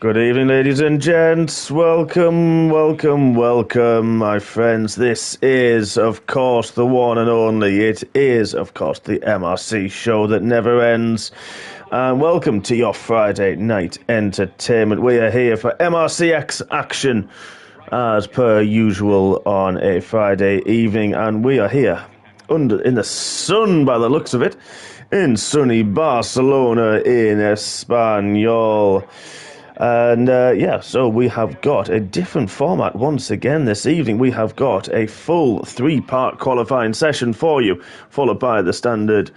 Good evening, ladies and gents. Welcome, my friends. This is, of course, the one and only. It is, of course, the MRC show that never ends. And welcome to your Friday night entertainment. We are here for MRC-X action, as per usual, on a Friday evening. And we are here in the sun, by the looks of it, in sunny Barcelona, in Espanol. And so we have got a different format once again this evening. We have got a full three-part qualifying session for you, followed by the standard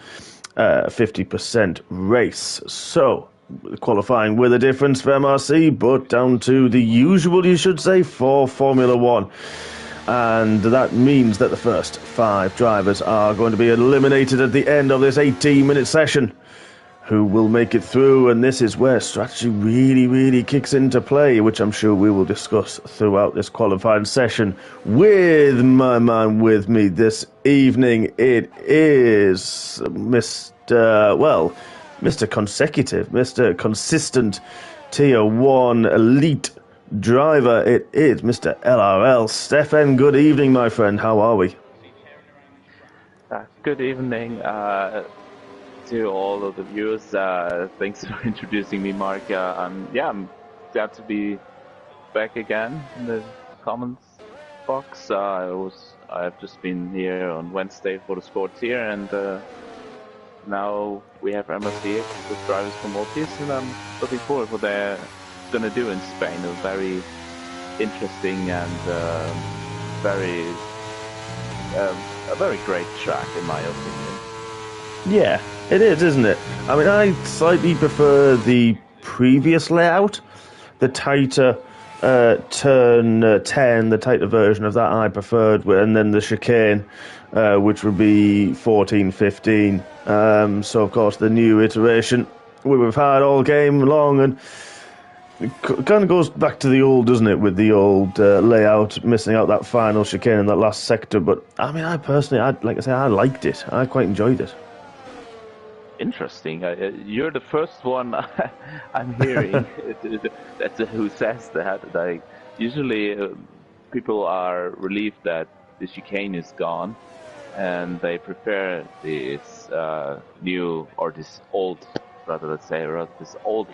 50% race. So, qualifying with a difference for MRC, but down to the usual, you should say, for Formula One. And that means that the first 5 drivers are going to be eliminated at the end of this 18-minute session. Who will make it through, and this is where strategy really kicks into play, which I'm sure we will discuss throughout this qualifying session with my man with me this evening. It is Mr. Consecutive, Mr. Consistent Tier 1 Elite Driver. It is Mr. LRL. Stefan, good evening, my friend. How are we? Good evening. To all of the viewers, thanks for introducing me, Mark. I'm glad to be back again in the comments box. I've just been here on Wednesday for the sports here, and now we have MRC-X with drivers from Maltese, and I'm looking forward to what they're gonna do in Spain. A very interesting and a very great track, in my opinion. Yeah, it is, isn't it? I mean, I slightly prefer the previous layout, the tighter turn 10, the tighter version of that I preferred, and then the chicane, which would be 14, 15. So, of course, the new iteration we've had all game long, and it kind of goes back to the old, doesn't it, with the old layout, missing out that final chicane in that last sector. But, I mean, I liked it. I quite enjoyed it. Interesting. You're the first one I'm hearing who says that. Like, usually people are relieved that the chicane is gone, and they prefer this new, or this old, this old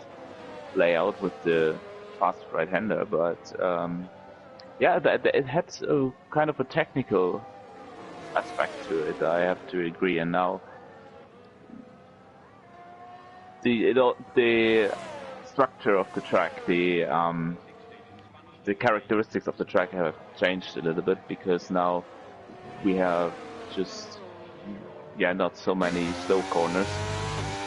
layout with the fast right-hander. But it had a kind of a technical aspect to it. I have to agree. And now the structure of the track, the characteristics of the track have changed a little bit, because now we have just not so many slow corners,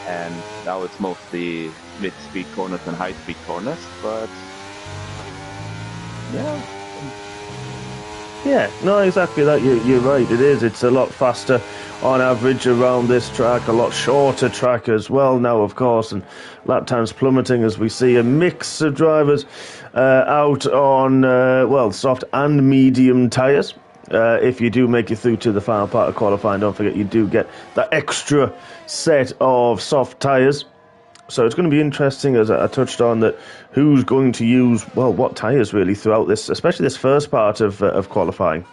and now it's mostly mid-speed corners and high-speed corners. But no, exactly that. You're right. It is. It's a lot faster on average around this track, a lot shorter track as well now, of course, and lap times plummeting as we see a mix of drivers out on soft and medium tyres. If you do make it through to the final part of qualifying, don't forget you do get that extra set of soft tyres. So it's going to be interesting, as I touched on, that who's going to use, what tyres really throughout this, especially this first part of qualifying.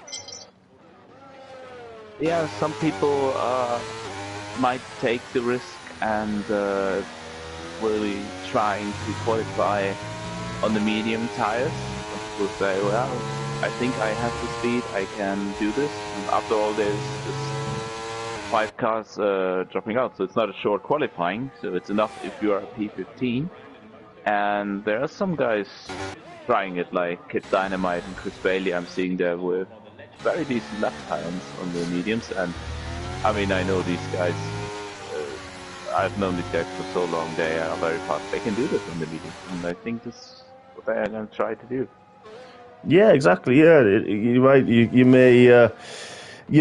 Yeah, some people might take the risk and will be trying to qualify on the medium tyres. Some people say, well, I think I have the speed, I can do this. And after all, there's 5 cars dropping out, so it's not a short qualifying, so it's enough if you are a P15. And there are some guys trying it, like Kid Dynamite and Chris Bailey. I'm seeing there with very decent lap times on the mediums, and I mean, I know these guys, I've known these guys for so long, they are very fast. They can do this on the mediums, and I think this is what they are going to try to do. Yeah, exactly. Yeah, you're right. You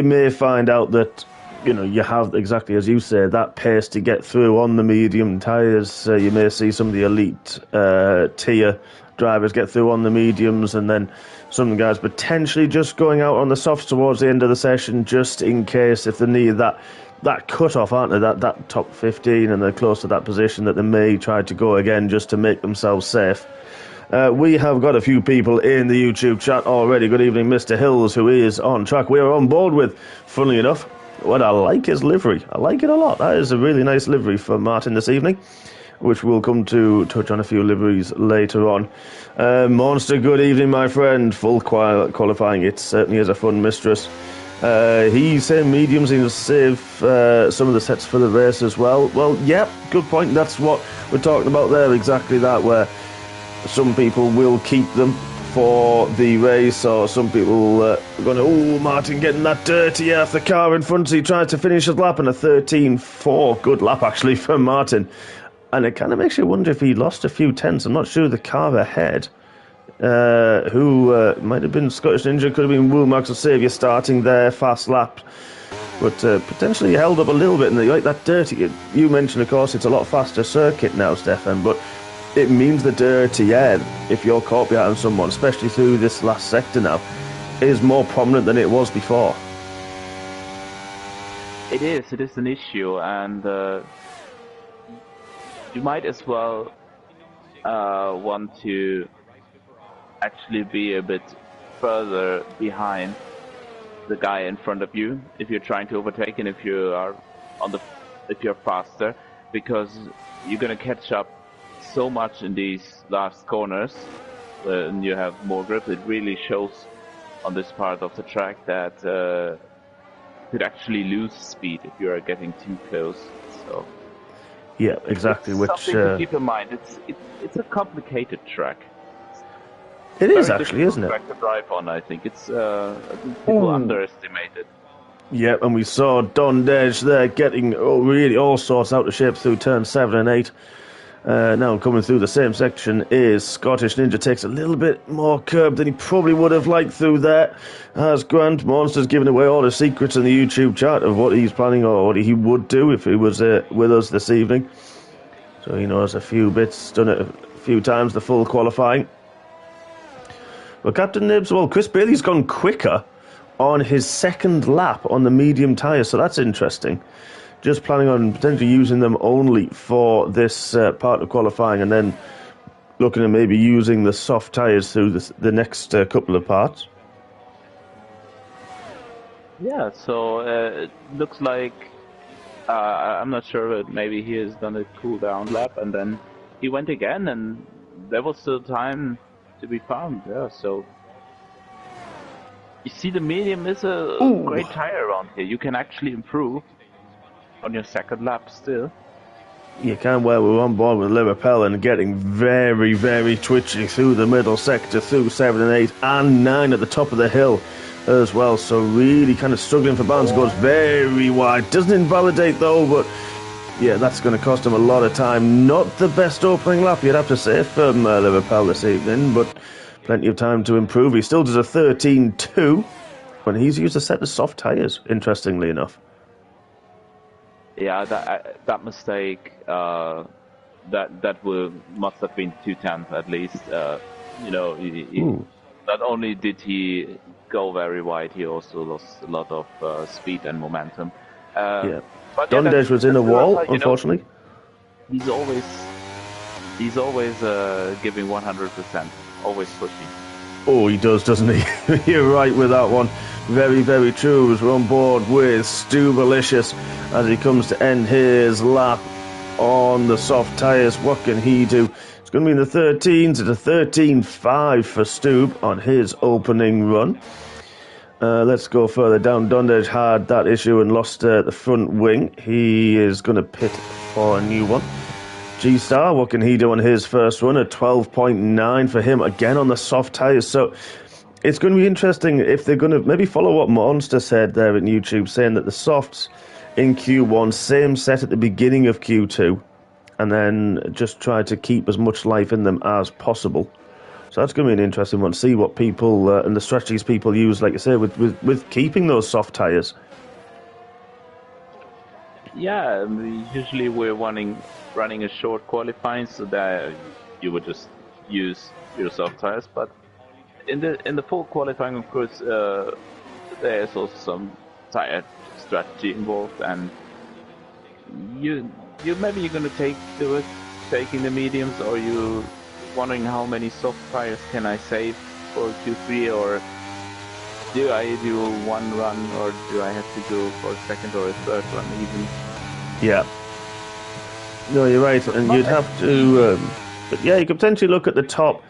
may find out that you have, exactly as you say, that pace to get through on the medium tyres. You may see some of the elite tier drivers get through on the mediums, and then some guys potentially just going out on the softs towards the end of the session, just in case, if they need that that cut-off, aren't they? That top 15, and they're close to that position that they may try to go again just to make themselves safe. We have got a few people in the YouTube chat already. Good evening, Mr. Hills, who is on track. We are on board with, funnily enough, what I like his livery. I like it a lot. That is a really nice livery for Martin this evening, which we'll come to touch on a few liveries later on. Monster, good evening, my friend. Full qualifying. It certainly is a fun mistress. He's saying mediums seem to save some of the sets for the race as well. Well, yep, good point. That's what we're talking about there, exactly that, where some people will keep them for the race, or some people are going to, oh, Martin getting that dirty off the car in front, so he tries to finish his lap, and a 13.4. Good lap, actually, for Martin. And it kind of makes you wonder if he lost a few tenths. I'm not sure the car ahead, who might have been Scottish Ninja, could have been Woolmarks or Saviour starting their fast lap, but potentially held up a little bit. And like that dirty, you mentioned, of course, it's a lot faster circuit now, Stefan, but it means the dirty air, if you're caught behind someone, especially through this last sector now, is more prominent than it was before. It is an issue, and you might as well want to actually be a bit further behind the guy in front of you if you're trying to overtake, and if you are if you're faster, because you're gonna catch up so much in these last corners, and you have more grip. It really shows on this part of the track that you could actually lose speed if you are getting too close. So yeah, exactly. Which something to keep in mind. It's a complicated track. It is actually, isn't it? Track to drive on, I think it's people underestimate it. Yep, and we saw Don Dej there getting really all sorts out of shape through turn 7 and 8. Now coming through the same section is Scottish Ninja. Takes a little bit more curb than he probably would have liked through there. As Grant Monster's giving away all the secrets in the YouTube chat of what he's planning or what he would do if he was with us this evening. So he knows a few bits, done it a few times, the full qualifying. Well, Captain Nibs, well, Chris Bailey's gone quicker on his second lap on the medium tyres, so that's interesting. Just planning on potentially using them only for this part of qualifying, and then looking at maybe using the soft tyres through the next couple of parts. Yeah, so it looks like, I'm not sure, but maybe he has done a cool down lap, and then he went again, and there was still time to be found. Yeah, so you see, the medium is a great tyre around here. You can actually improve on your second lap still. You can, where we're on board with Liverpool and getting very, very twitchy through the middle sector, through 7 and 8 and 9 at the top of the hill as well. So really kind of struggling for balance. Goes very wide. Doesn't invalidate though, but yeah, that's going to cost him a lot of time. Not the best opening lap, you'd have to say, from Liverpool this evening, but plenty of time to improve. He still does a 13.2 when he's used a set of soft tyres, interestingly enough. Yeah, that mistake, that must have been 2/10 at least. Not only did he go very wide, he also lost a lot of speed and momentum. Yeah. Don Dej was in a wall, unfortunately. He's always giving 100%, always pushing. Oh, he does, doesn't he? You're right with that one. Very, very true. As we're on board with Stubalicious as he comes to end his lap on the soft tyres. What can he do? It's going to be in the 13s. It's a 13.5 for Stub on his opening run. Let's go further down. Dondage had that issue and lost the front wing. He is going to pit for a new one. G-Star, what can he do on his first run? A 12.9 for him, again on the soft tyres. So it's going to be interesting if they're going to maybe follow what Monster said there in YouTube, saying that the softs in Q1, same set at the beginning of Q2, and then just try to keep as much life in them as possible. So that's going to be an interesting one. See what people and the strategies people use, like I say, with keeping those soft tyres. Yeah, usually we're running a short qualifying, so that you would just use your soft tires. But in the full qualifying, of course, there's also some tire strategy involved, and you maybe you're gonna take the risk taking the mediums, or you wondering how many soft tires can I save for Q3, or do I do one run, or do I have to go for a second or a third run even? Yeah. No, you're right, and you'd have to. But yeah, you could potentially look at the top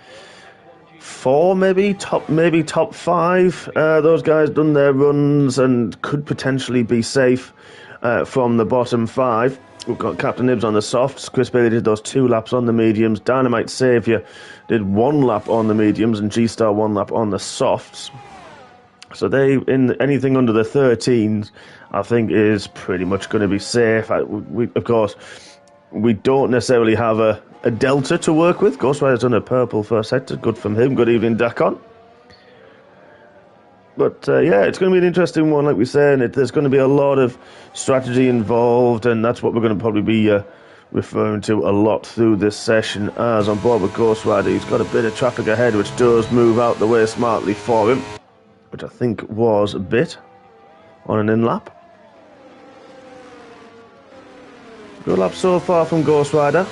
4, maybe top 5. Those guys done their runs and could potentially be safe from the bottom 5. We've got Captain Nibs on the softs. Chris Bailey did those 2 laps on the mediums. Dynamite Saviour did 1 lap on the mediums, and G-Star 1 lap on the softs. So they, in anything under the 13s, I think is pretty much going to be safe. Of course, we don't necessarily have a delta to work with. Ghost Rider's done a purple first sector. Good from him. Good evening, Dakon. But yeah, it's going to be an interesting one, like we said. There's going to be a lot of strategy involved, and that's what we're going to probably be referring to a lot through this session. As on board with Ghost Rider, he's got a bit of traffic ahead, which does move out the way smartly for him, which I think was a bit on an in-lap. Good lap so far from Ghost Rider.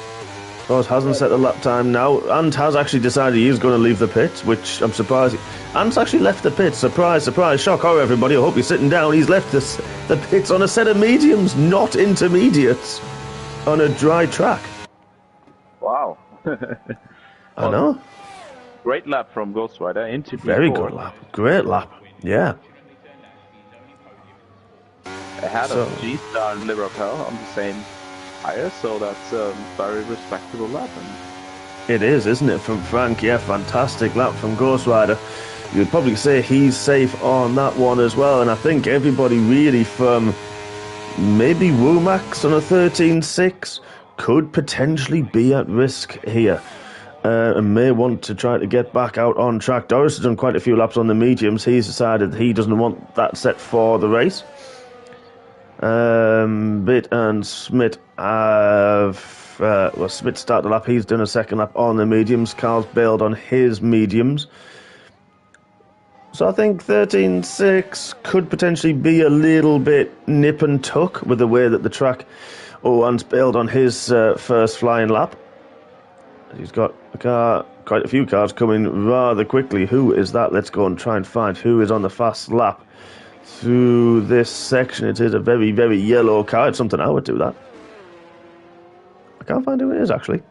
Of hasn't set the lap time now, and has actually decided he is going to leave the pits, which I'm surprised. Ant's actually left the pits. Surprise, surprise, shock, horror, everybody. I hope you're sitting down. He's left the pits on a set of mediums, not intermediates, on a dry track. Wow. I know. Great lap from Ghost Rider into P4. Very good lap. Great lap. Yeah. Ahead of G-Star and Liverpool on the same tire, so that's a very respectable lap. It is, isn't it, from Frank? Yeah, fantastic lap from Ghost Rider. You'd probably say he's safe on that one as well, and I think everybody really from maybe Womax on a 13.6 could potentially be at risk here. And may want to try to get back out on track. Doris has done quite a few laps on the mediums. He's decided he doesn't want that set for the race. Bitt and Smith have... Smith started the lap. He's done a second lap on the mediums. Carl's bailed on his mediums. So I think 13.6 could potentially be a little bit nip and tuck with the way that the track... Ant's bailed on his first flying lap. He's got quite a few cars coming rather quickly. Who is that? Let's go and try and find who is on the fast lap through this section. It is a very, very yellow car. It's something I would do that. I can't find who it is, actually.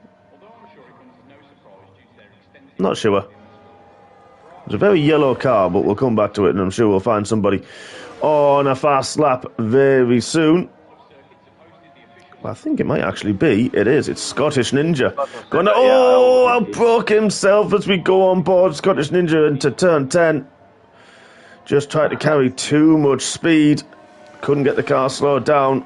Not sure. It's a very yellow car, but we'll come back to it, and I'm sure we'll find somebody on a fast lap very soon. I think it might actually be. It is. It's Scottish Ninja. Outbroke himself as we go on board. Scottish Ninja into turn 10. Just tried to carry too much speed. Couldn't get the car slowed down.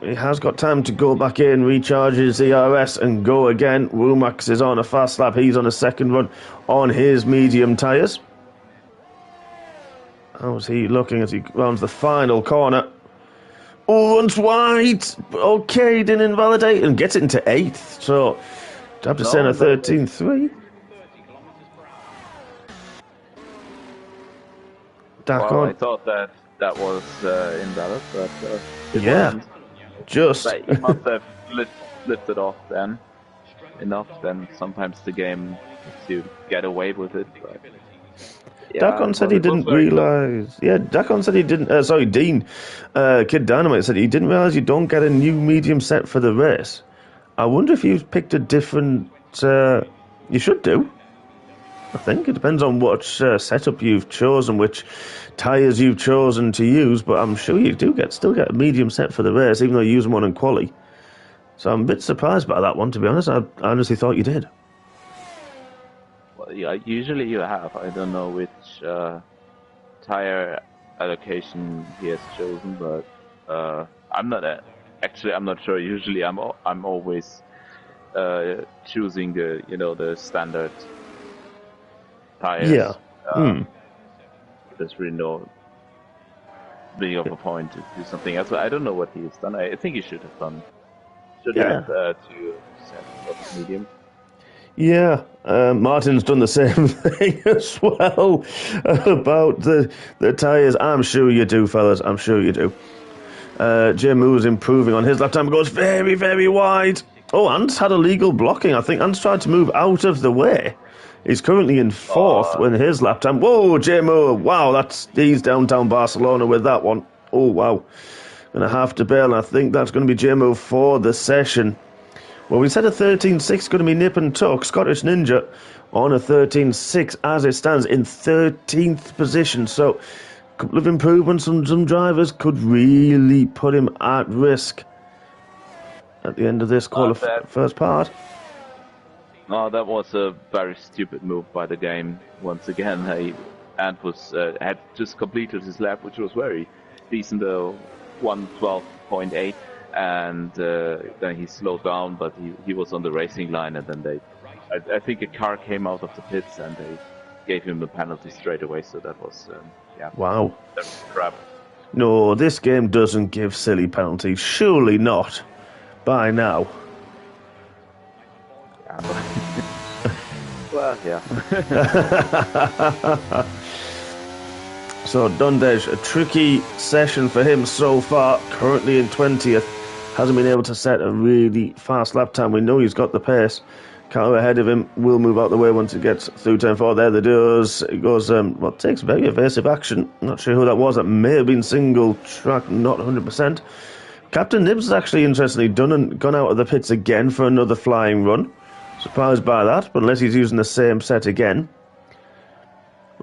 He has got time to go back in, recharge his ERS and go again. Womax is on a fast lap. He's on a second run on his medium tyres. How's he looking as he rounds the final corner? Oh, runs wide. Okay, didn't invalidate and gets it into 8th. So, I have to send a 13.3. Well, I thought that was invalid, but yeah, wasn't. Just. But he must have lifted off then enough. Then sometimes the game lets you get away with it. But yeah, Dakon said he didn't realise. Yeah, Dakon said he didn't. Dean, Kid Dynamite said he didn't realise you don't get a new medium set for the race. I wonder if you've picked a different. You should do. I think it depends on what setup you've chosen, which tyres you've chosen to use. But I'm sure you do still get a medium set for the race, even though you use one in quali. So I'm a bit surprised by that one, to be honest. I honestly thought you did. Yeah, usually you have. I don't know which tire allocation he has chosen, but I'm not sure. Usually, I'm always choosing the standard tires. Yeah. There's really no big of a point to do something else. I don't know what he's done. I think he should have done. Should have to set medium. Yeah, Martin's done the same thing as well about the tyres. I'm sure you do, fellas. I'm sure you do. Jimmu's improving on his lap time. Goes very, very wide. Oh, Ant's had illegal blocking. I think Ant's tried to move out of the way. He's currently in fourth with his lap time. Whoa, Jimmu. Wow, he's downtown Barcelona with that one. Oh, wow. Going to have to bail. I think that's going to be Jimmu for the session. Well, we said a 13.6 going to be nip and tuck. Scottish Ninja on a 13.6 as it stands in 13th position. So a couple of improvements on some drivers could really put him at risk at the end of this first part. No, that was a very stupid move by the game. Once again, Ant had just completed his lap, which was very decent, 112.8. And then he slowed down, but he was on the racing line, and then I think a car came out of the pits and they gave him a penalty straight away. So that was wow, that was crap. No, this game doesn't give silly penalties. Surely not. By now. Yeah, well, yeah. So Dundej, a tricky session for him so far. Currently in 20th. Hasn't been able to set a really fast lap time. We know he's got the pace. Car ahead of him will move out the way once it gets through turn 4. There it does. It goes, takes very evasive action. Not sure who that was. That may have been single track, not 100%. Captain Nibs has actually, interestingly, gone out of the pits again for another flying run. Surprised by that, but unless he's using the same set again.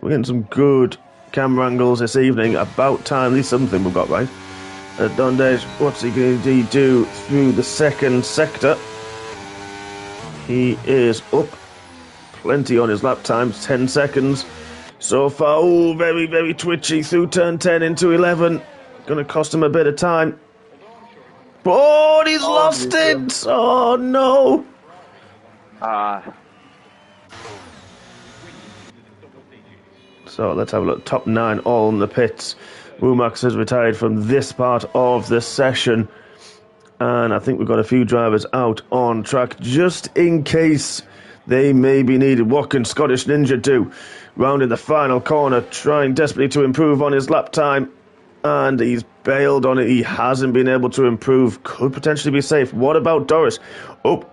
We're getting some good camera angles this evening. About time, at least something we've got right. Dundej, what's he going to do through the second sector? He is up plenty on his lap times, 10 seconds so far. Oh, very, very twitchy through turn 10 into 11. Going to cost him a bit of time. Oh, he's lost it! Oh, no! So let's have a look. Top 9 all in the pits. Womax has retired from this part of the session. And I think we've got a few drivers out on track just in case they may be needed. What can Scottish Ninja do? Rounding the final corner, trying desperately to improve on his lap time. And he's bailed on it. He hasn't been able to improve. Could potentially be safe. What about Doris? Oh,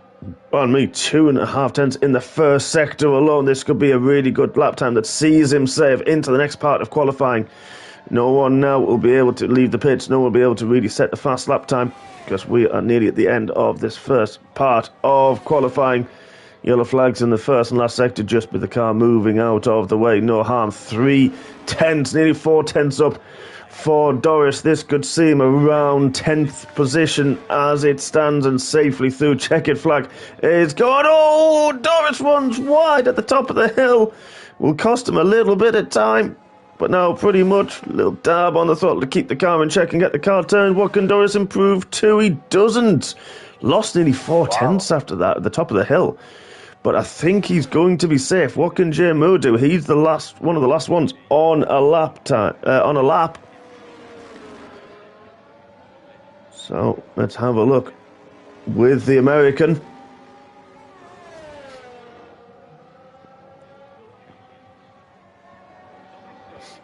on me, 2.5 tenths in the first sector alone. This could be a really good lap time that sees him safe into the next part of qualifying. No one now will be able to leave the pits. No one will be able to really set the fast lap time because we are nearly at the end of this first part of qualifying. Yellow flags in the first and last sector just with the car moving out of the way. No harm. 3 tenths, nearly 4 tenths up for Doris. This could see him around 10th position as it stands and safely through. Checkered flag is gone. Oh, Doris runs wide at the top of the hill. Will cost him a little bit of time. But now pretty much a little dab on the throttle to keep the car in check and get the car turned. What can Doris improve to? He doesn't. Lost nearly 4 tenths after that at the top of the hill. But I think he's going to be safe. What can Jimmu do? He's the one of the last ones on a lap. So let's have a look with the American.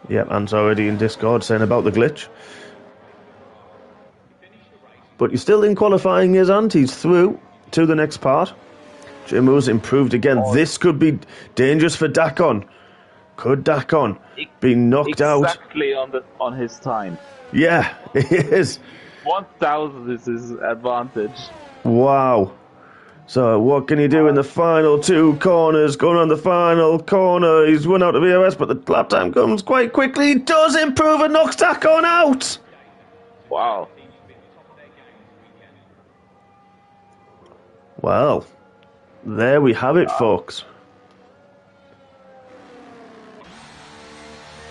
Yep, Ant's already in Discord saying about the glitch. But he's still in qualifying, is Ant? He's through to the next part. Jimmu's improved again. This could be dangerous for Dakon. Could Dakon be knocked out? Exactly on his time. Yeah, it is. 1,000 is his advantage. Wow. So what can he do in the final 2 corners? Going on the final corner. He's run out of EOS, but the lap time comes quite quickly. He does improve and knocks Dakon out. Wow. Well, there we have it, folks.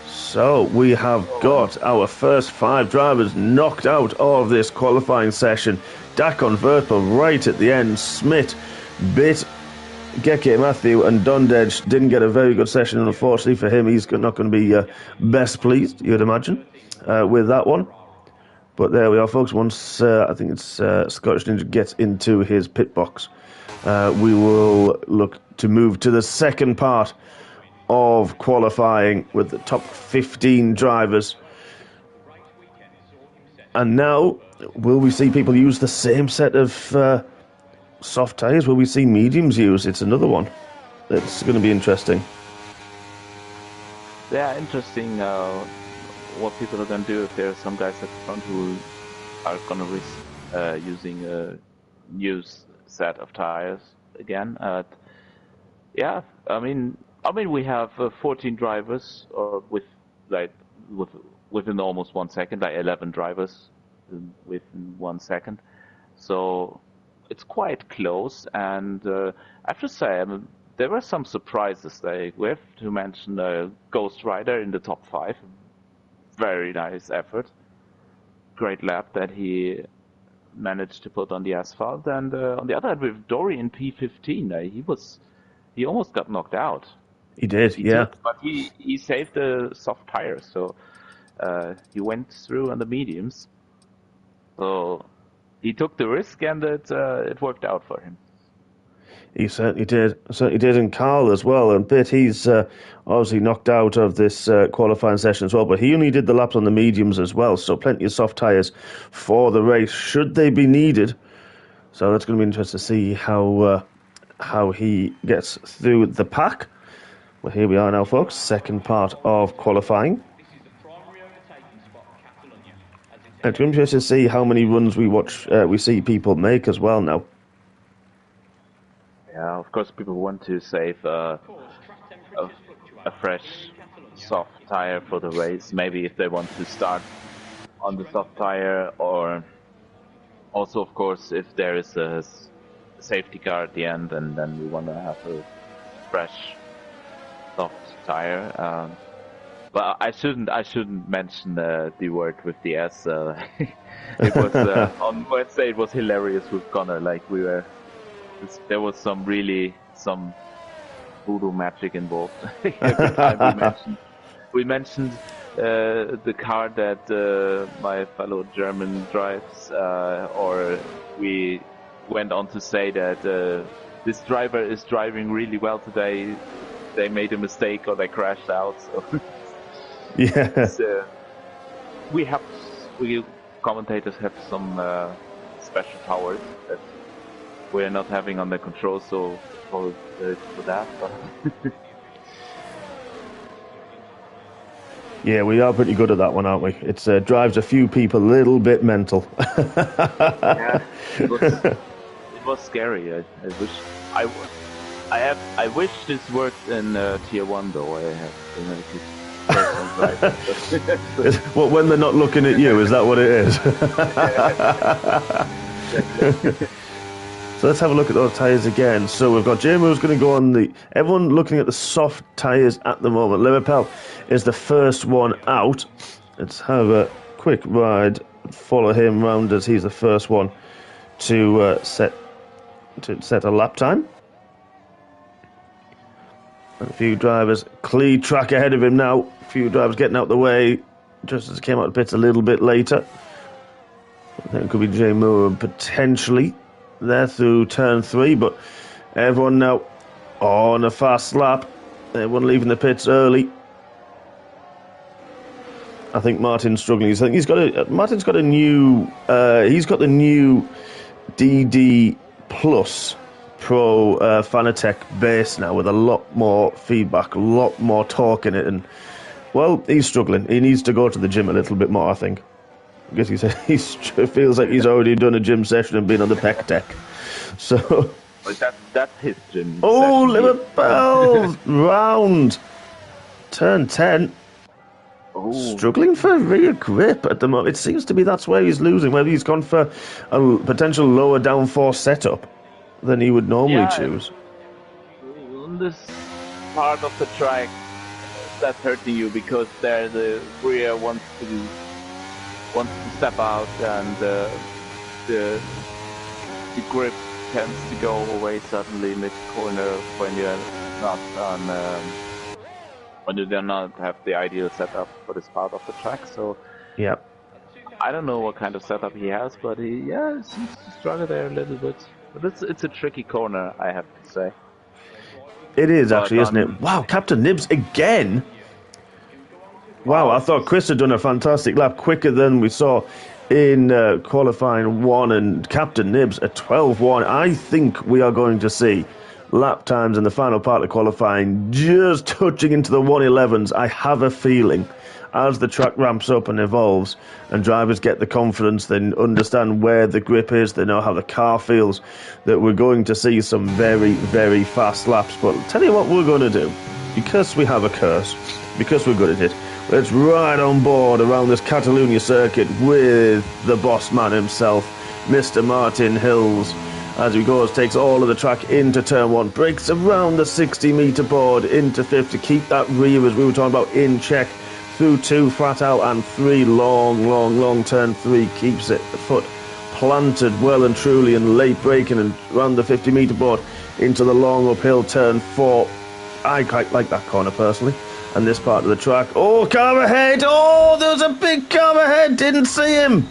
So we have got our first 5 drivers knocked out of this qualifying session. Dakon, Verpel right at the end. Smith, Bit, Geke, Matthew and Dundej didn't get a very good session, and unfortunately for him, he's not going to be best pleased, you'd imagine, with that one. But there we are, folks. Once I think it's Scottish Ninja gets into his pit box, we will look to move to the second part of qualifying with the top 15 drivers. And now, will we see people use the same set of soft tyres? Will we see mediums used? It's another one. It's going to be interesting. Yeah, interesting what people are going to do if there are some guys at the front who are going to risk using a new set of tires again. Yeah, I mean, we have 14 drivers, or within almost 1 second, like 11 drivers within 1 second. So it's quite close, and I have to say, there were some surprises. We have to mention Ghost Rider in the top 5. Very nice effort. Great lap that he managed to put on the asphalt. And on the other hand, with Dory in P15, he almost got knocked out. He did, yeah. But he saved the soft tires, so he went through on the mediums. So he took the risk, and it worked out for him. He certainly did. And Carl as well. And Pitt, he's obviously knocked out of this qualifying session as well. But he only did the laps on the mediums as well. So plenty of soft tyres for the race, should they be needed. So that's going to be interesting to see how he gets through the pack. Well, here we are now, folks. Second part of qualifying. It's interesting to see how many runs we see people make as well now. Yeah, of course, people want to save a fresh soft tire for the race. Maybe if they want to start on the soft tire, or also, of course, if there is a safety car at the end, and then we want to have a fresh soft tire. But I shouldn't mention the word with the S. It was on Wednesday. It was hilarious with Connor. Like there was some voodoo magic involved. Every time we mentioned the car that my fellow German drives, or we went on to say that this driver is driving really well today. They made a mistake or they crashed out. So yeah, we commentators have some special powers that we're not having under control, so for that. But yeah, we are pretty good at that one, aren't we? It drives a few people a little bit mental. Yeah, it was scary. I wish this worked in Tier 1 though. I have Well, when they're not looking at you, is that what it is? So let's have a look at those tyres again. So we've got JMO who's going to go on everyone looking at the soft tyres at the moment. Liverpool is the first one out. Let's have a quick ride, follow him round as he's the first one to set a lap time. And a few drivers, clean track ahead of him now. A few drivers getting out the way just as he came out of the pits a little bit later. I think it could be Jay Moore potentially there through turn 3, but everyone now on a fast lap. Everyone leaving the pits early. I think Martin's struggling. Martin's got a new. He's got the new DD Plus Pro Fanatec base now with a lot more feedback, a lot more torque in it, and well, he's struggling. He needs to go to the gym a little bit more, I think. Because he feels like he's already done a gym session and been on the pec deck. So that's his gym. Oh, Liverpool round turn 10. Oh. Struggling for rear grip at the moment. It seems to be that's where he's losing. Whether he's gone for a potential lower downforce setup than he would normally choose. On this part of the track, that's hurting you because there the rear wants to step out, and the grip tends to go away suddenly mid corner when you're not on when you do not have the ideal setup for this part of the track. So yeah, I don't know what kind of setup he has, but he seems to struggle there a little bit. But it's a tricky corner, I have to say. It is actually, isn't it? Wow, Captain Nibs again. Wow, I thought Chris had done a fantastic lap, quicker than we saw in qualifying 1 and Captain Nibs at 12.1. I think we are going to see lap times in the final part of qualifying just touching into the 111s. I have a feeling as the track ramps up and evolves and drivers get the confidence, they understand where the grip is, they know how the car feels, that we're going to see some very, very fast laps. But I'll tell you what we're going to do. Because we have a curse, because we're good at it, let's ride on board around this Catalonia circuit with the boss man himself, Mr. Martin Hills. As he goes, takes all of the track into turn 1, breaks around the 60-metre board into 5th to keep that rear, as we were talking about, in check. Through 2 flat out and 3 long turn 3, keeps it the foot planted well and truly, and late braking and around the 50-metre board into the long uphill turn 4. I quite like that corner personally, and this part of the track. Oh, car ahead! Oh, there was a big car ahead! Didn't see him!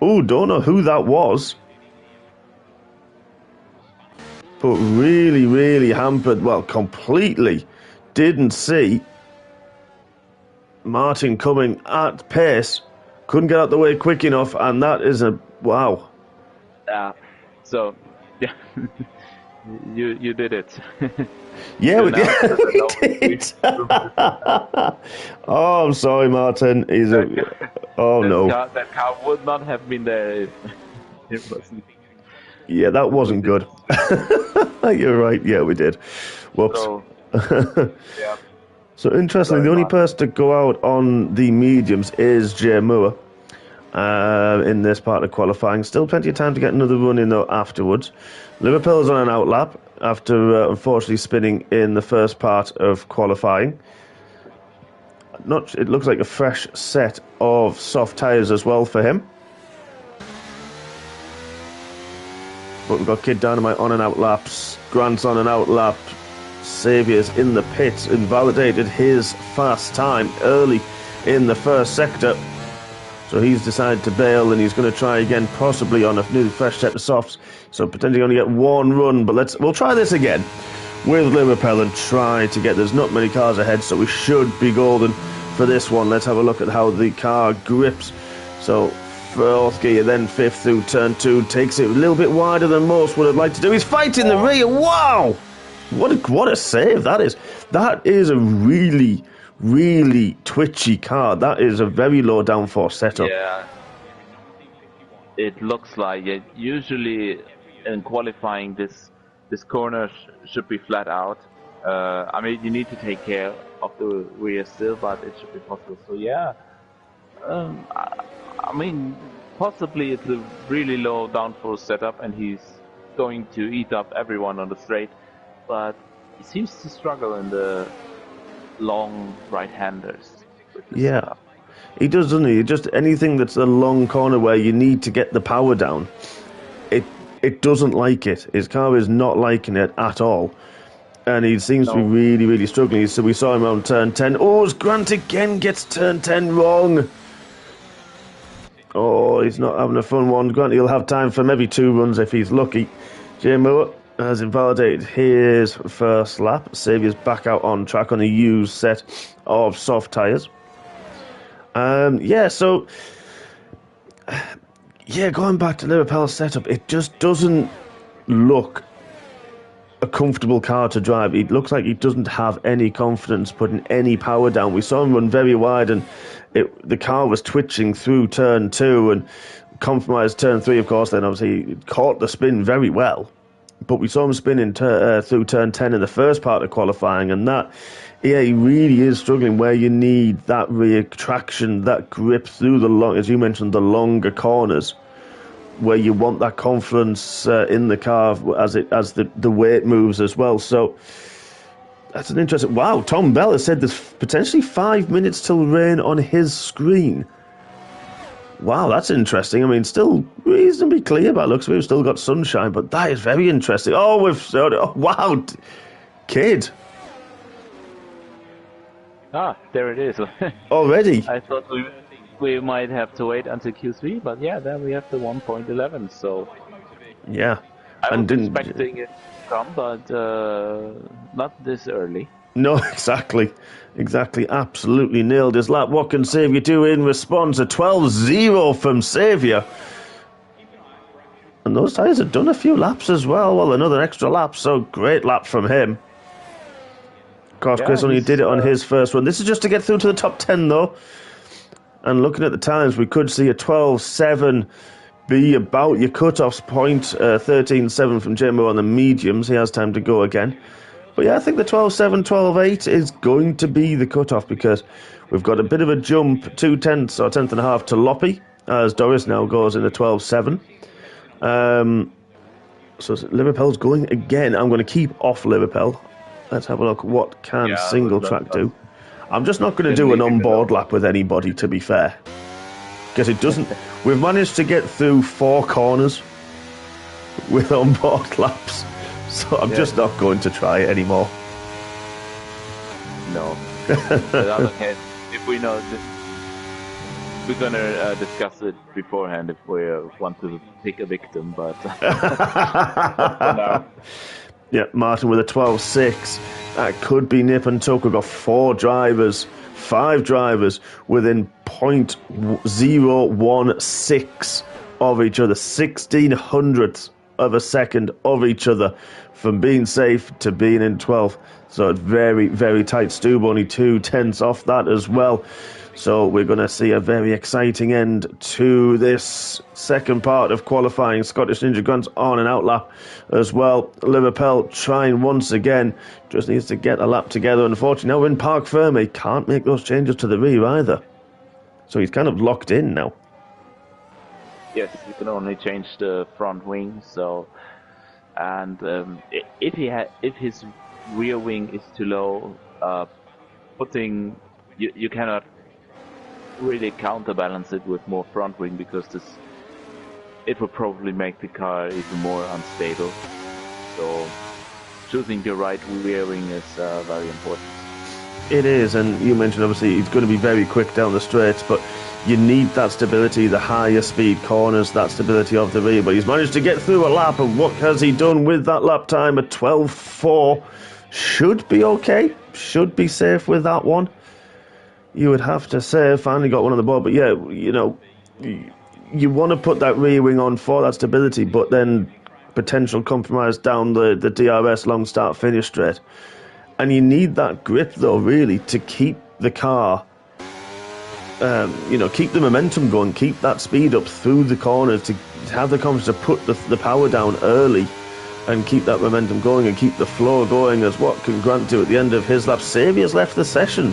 Oh, don't know who that was. But really, really hampered, well, completely didn't see Martin coming at pace. Couldn't get out the way quick enough, and that is a, wow. So, yeah, you did it. Yeah, we did. Oh, I'm sorry, Martin. Oh, no. That car would not have been there if it wasn't. Yeah, that wasn't good. You're right. Yeah, we did. Whoops. So, yeah. So, interestingly, the only person to go out on the mediums is Jay Moore in this part of qualifying. Still plenty of time to get another run in, though, afterwards. Liverpool's on an outlap after unfortunately spinning in the first part of qualifying. It looks like a fresh set of soft tyres as well for him. But we've got Kid Dynamite on and out laps, Grant's on an out lap, Saviour's in the pits, invalidated his fast time early in the first sector. So he's decided to bail, and he's going to try again, possibly on a new fresh set of softs. So potentially only get one run, but we'll try this again with Liverpool and try to get. There's not many cars ahead, so we should be golden for this one. Let's have a look at how the car grips. So fourth gear, then 5th through turn 2, takes it a little bit wider than most would have liked to do. He's fighting the rear. Wow, what a save that is. That is a really, really twitchy car. That is a very low downforce setup. Yeah, it looks like it. Usually in qualifying, this corner should be flat out. I mean, you need to take care of the rear still, but it should be possible. So yeah, I mean, possibly it's a really low downforce setup, and he's going to eat up everyone on the straight. But he seems to struggle in the long right-handers. Yeah, setup. He does, doesn't he? Just anything that's a long corner where you need to get the power down, it doesn't like it. His car is not liking it at all. And he seems to be really, really struggling. So we saw him on turn 10. Oh, Grant again gets turn 10 wrong. Oh, he's not having a fun one. Grant, he'll have time for maybe 2 runs if he's lucky. Jay Moore has invalidated his first lap. Saviour's back out on track on a used set of soft tyres. Going back to Liverpool's setup, it just doesn't look a comfortable car to drive. It looks like he doesn't have any confidence putting any power down. We saw him run very wide, and the car was twitching through turn 2 and compromised turn 3, of course. Then obviously it caught the spin very well. But we saw him spinning through turn 10 in the first part of qualifying, and he really is struggling where you need that rear traction, that grip through as you mentioned, the longer corners, where you want that confidence in the car as the weight moves as well. So that's an interesting. Wow, Tom Bell has said there's potentially 5 minutes till rain on his screen. Wow, that's interesting. I mean, still reasonably clear by looks. We've still got sunshine, but that is very interesting. Wow, Kid. There it is. Already? I thought we might have to wait until Q3, but yeah, then we have the 1.11, so... Yeah. I was expecting it to come, but not this early. No, exactly. Exactly. Absolutely nailed his lap. What can Saviour do in response? A 12-0 from Saviour. And those tyres have done a few laps as well. Well, another extra lap, so great lap from him. Of course, Chris only did it on his first run. This is just to get through to the top 10, though. And looking at the times, we could see a 12.7 be about your cut-off point. 13.7 from Jimbo on the mediums. He has time to go again. But yeah, I think the 12.7, 12.8 is going to be the cut-off because we've got a bit of a jump, 2 tenths or 10th and a half to Loppy, as Doris now goes in a 12.7. So Liverpool's going again. I'm going to keep off Liverpool. Let's have a look. What can single track do? I'm just not going to do an onboard lap with anybody, to be fair. Because it doesn't... We've managed to get through 4 corners with onboard laps. So I'm just not going to try it anymore. No. But on the hand, if we know this, we're going to discuss it beforehand if we want to pick a victim, but... no. Yeah, Martin with a 12.6. That could be nip and tuck. We've got 5 drivers within 0.016 of each other. 1600ths of a second of each other from being safe to being in 12th. So it's very, very tight. Stu only 2 tenths off that as well. So we're going to see a very exciting end to this second part of qualifying. Scottish Ninja Grant's on and out lap as well. Liverpool trying once again. Just needs to get a lap together. Unfortunately, now we're in Parc Ferme. Can't make those changes to the rear either. So he's kind of locked in now. Yes, you can only change the front wing. So, and if his rear wing is too low, you cannot really counterbalance it with more front wing because it will probably make the car even more unstable. So choosing the right rear wing is very important. It is, and you mentioned obviously it's going to be very quick down the straights, but you need that stability, the higher speed corners, that stability of the rear. But he's managed to get through a lap, and what has he done with that lap time at 12.4? Should be okay, should be safe with that one. You would have to say, finally got one on the board, but yeah, you know, you want to put that rear wing on for that stability, but then potential compromise down the DRS long start finish straight. And you need that grip, though, really, to keep the car, keep the momentum going, keep that speed up through the corners, to have the confidence to put the power down early and keep that momentum going and keep the flow going, as what can Grant do at the end of his lap. Saviour's left the session.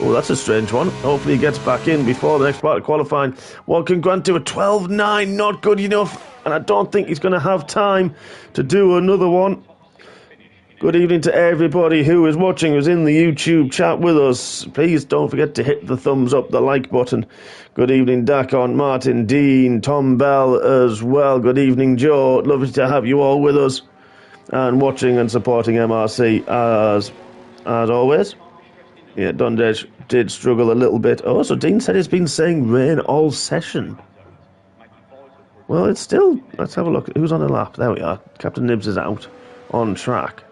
Oh, that's a strange one. Hopefully he gets back in before the next part of qualifying. What can Grant do? A 12.9, not good enough. And I don't think he's going to have time to do another one. Good evening to everybody who is watching, who's in the YouTube chat with us. Please don't forget to hit the thumbs up, the like button. Good evening, Dakon, Martin, Dean, Tom Bell as well. Good evening, Joe. Lovely to have you all with us and watching and supporting MRC as always. Yeah, Dundee did struggle a little bit. Oh, so Dean said it's been saying rain all session. Well, it's still... Let's have a look. Who's on the lap? There we are. Captain Nibs is out on track.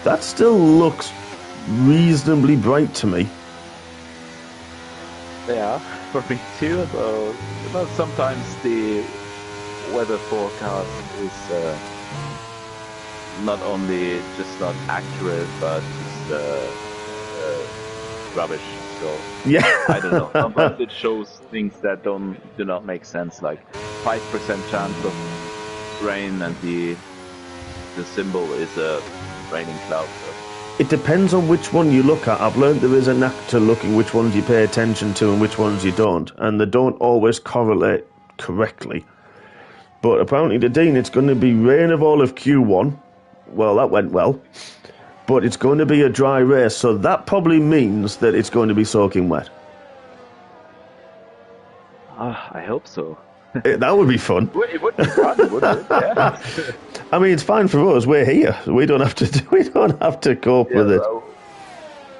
That still looks reasonably bright to me. Yeah, for me too. So, sometimes the weather forecast is not only just not accurate, but just rubbish. So yeah, I don't know. Sometimes it shows things that do not make sense, like 5% chance of rain, and the symbol is a raining cloud. So. It depends on which one you look at. I've learned there is a knack to looking which ones you pay attention to and which ones you don't, and they don't always correlate correctly. But apparently to Dean, it's going to be rain of all of Q1. Well, that went well. But it's going to be a dry race, so that probably means that it's going to be soaking wet. I hope so. That would be fun. It would be fun, wouldn't it? Yeah. I mean, it's fine for us. We're here. We don't have to cope with it. Well,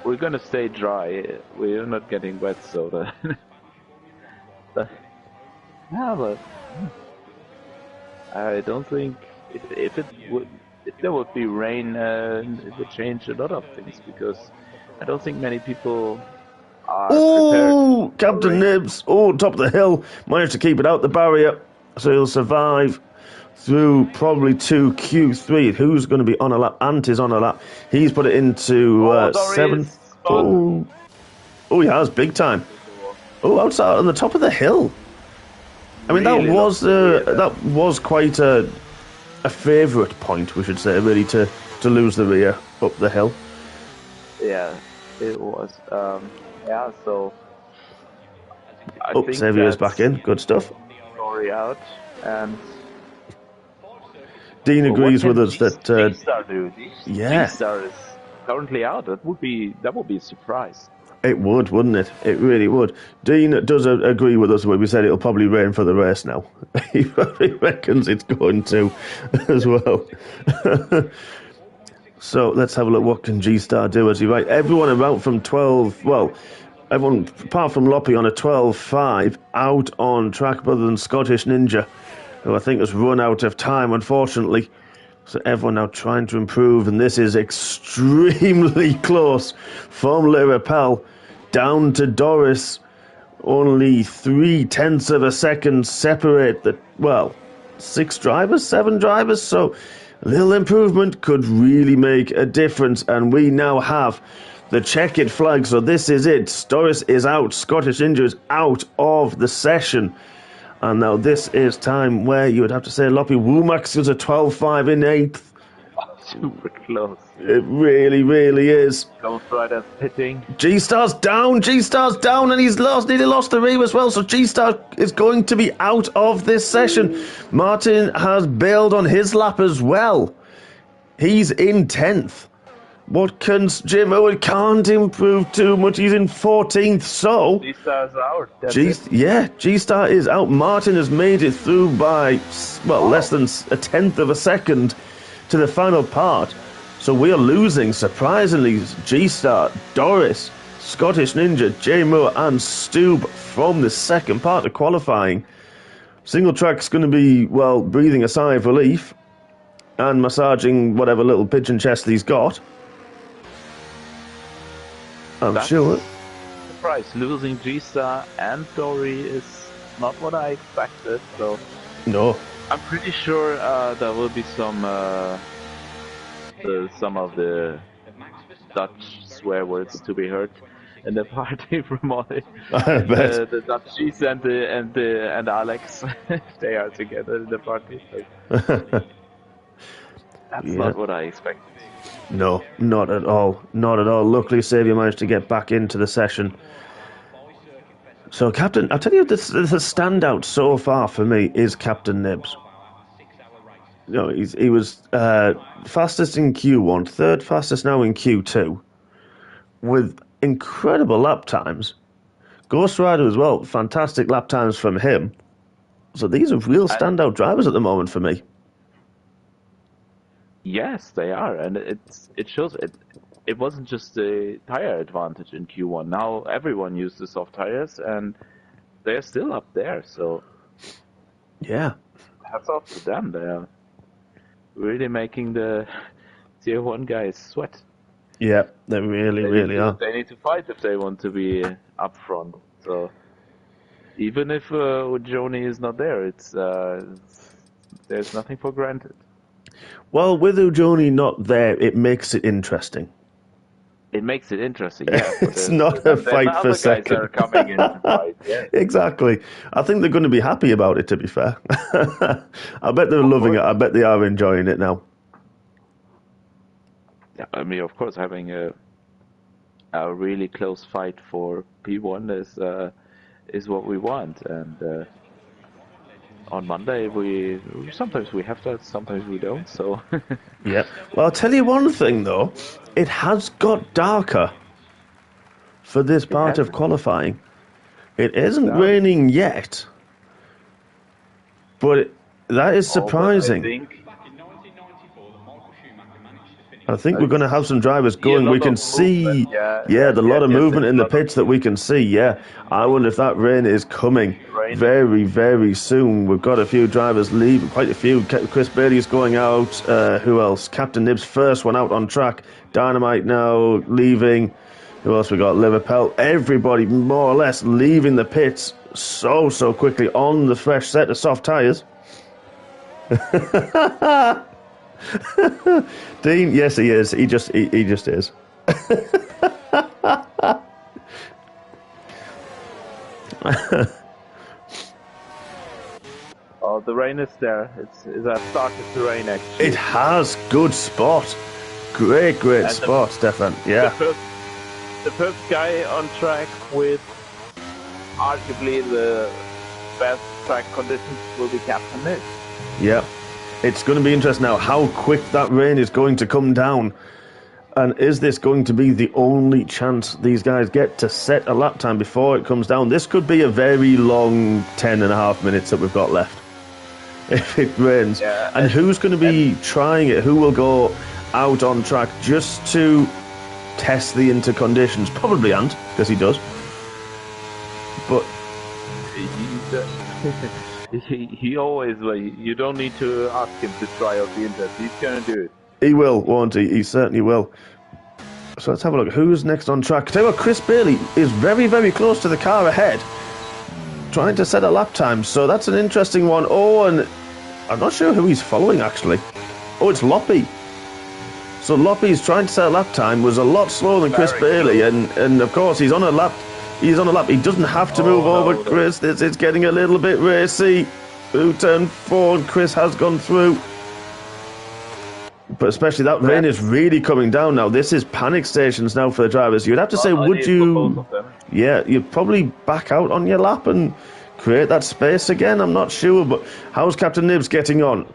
we're gonna stay dry. We're not getting wet, so but I don't think if if there would be rain, it would change a lot of things because I don't think many people are prepared. Oh, Captain Nibs. Oh, top of the hill. Managed to keep it out the barrier. So he'll survive through probably to Q3. Who's going to be on a lap? Ant is on a lap. He's put it into 7th. Oh, he has big time. Oh, outside on the top of the hill. I mean, Really that was quite a favourite point, we should say, really, to lose the rear up the hill. Yeah, it was. Yeah, so I think Xavier's back in. Good stuff. Story out, and Dean agrees with us that G-Star do? yeah, G-Star is currently out. That would be a surprise. it would, wouldn't it? It really would. Dean does agree with us when we said it'll probably rain for the race now. He reckons it's going to as well. So let's have a look. What can G-Star do? As he right, everyone about from 12. Well, everyone apart from Loppy on a 12.5 out on track, other than Scottish Ninja, who I think has run out of time, unfortunately. So everyone now trying to improve, and this is extremely close from Le Rappel down to Doris. Only 0.3 of a second separate the 7 drivers. So a little improvement could really make a difference, and we now have the checkered flag. So this is it. Doris is out. Scottish Ninja is out of the session. And now this is time where you would have to say Loppy Womack is a 12.5 in 8th. Super close. It really, really is. Ghost Rider's pitting. G-Star's down, and he's nearly lost the rear as well, so G-Star is going to be out of this session. Martin has bailed on his lap as well. He's in 10th. Watkins, Jim Owen can't improve too much. He's in 14th, so G-Star's out. G-Star is out. Martin has made it through by, less than a 10th of a second to the final part. So we are losing, surprisingly, G-Star, Doris, Scottish Ninja, J Moore, and Stoob from the second part of qualifying. Single Track's going to be, breathing a sigh of relief and massaging whatever little pigeon chest he's got. I'm sure. Surprise, losing G-Star and Dory is not what I expected, so... No. I'm pretty sure there will be some of the Dutch swear words to be heard in the party from all the Dutchies and Alex. If they are together in the party. That's not what I expected. No, not at all. Not at all. Luckily, Xavier managed to get back into the session. So, Captain, I'll tell you, the standout so far for me is Captain Nibs. He was fastest in Q1, third fastest now in Q2, with incredible lap times. Ghost Rider as well, fantastic lap times from him. So these are real standout drivers at the moment for me. Yes, they are, and it shows it wasn't just a tire advantage in Q1. Now everyone used the soft tires, and they're still up there. So yeah, hats off to them. They're really making the Tier 1 guys sweat. Yeah, they really are. They need to fight if they want to be up front. So even if Joni is not there, there's nothing for granted. Well, with Ujoni not there, it makes it interesting. It makes it interesting, yeah. It's not a fight for second. Guys are coming in to fight, yeah. Exactly. I think they're going to be happy about it, to be fair. I bet they're loving it. I bet they are enjoying it now. Yeah, I mean, of course, having a really close fight for P1 is what we want, and on Monday sometimes we have that, sometimes we don't. So yeah. Well, I'll tell you one thing though, it has got darker for this part of qualifying. It isn't raining yet, but that is surprising. I think we're going to have some drivers going. We can see, yeah, the lot of movement in the pits that we can see. Yeah, I wonder if that rain is coming very, very soon. We've got a few drivers leaving, quite a few. Chris Bailey's going out. Who else? Captain Nib's first one out on track. Dynamite now leaving. Who else we got? Liverpool. Everybody more or less leaving the pits so quickly on the fresh set of soft tyres. Dean, yes, he is. He just is. Oh, the rain is there. It has started to rain actually. It has. Good spot. Great spot, Stefan. Yeah. The first guy on track with arguably the best track conditions will be Captain Nick. Yeah. It's going to be interesting now how quick that rain is going to come down. And is this going to be the only chance these guys get to set a lap time before it comes down? This could be a very long 10.5 minutes that we've got left if it rains. Yeah, and who's going to be trying it? Who will go out on track just to test the interconditions? Probably Ant, because he does. But... He always, you don't need to ask him to try out the internet. He's going to do it. He will, won't he? He certainly will. So let's have a look. Who's next on track? Tell you what, Chris Bailey is very, very close to the car ahead, trying to set a lap time. So that's an interesting one. Oh, and I'm not sure who he's following, actually. Oh, it's Loppy. So Loppy's trying to set a lap time, was a lot slower than Chris Bailey, and of course he's on a lap. He doesn't have to move over, Chris. It's getting a little bit racy. Through turn 4, Chris has gone through. But especially that rain is really coming down now. This is panic stations now for the drivers. You'd have to say, would you... Yeah, you'd probably back out on your lap and create that space again. I'm not sure, but how's Captain Nibs getting on?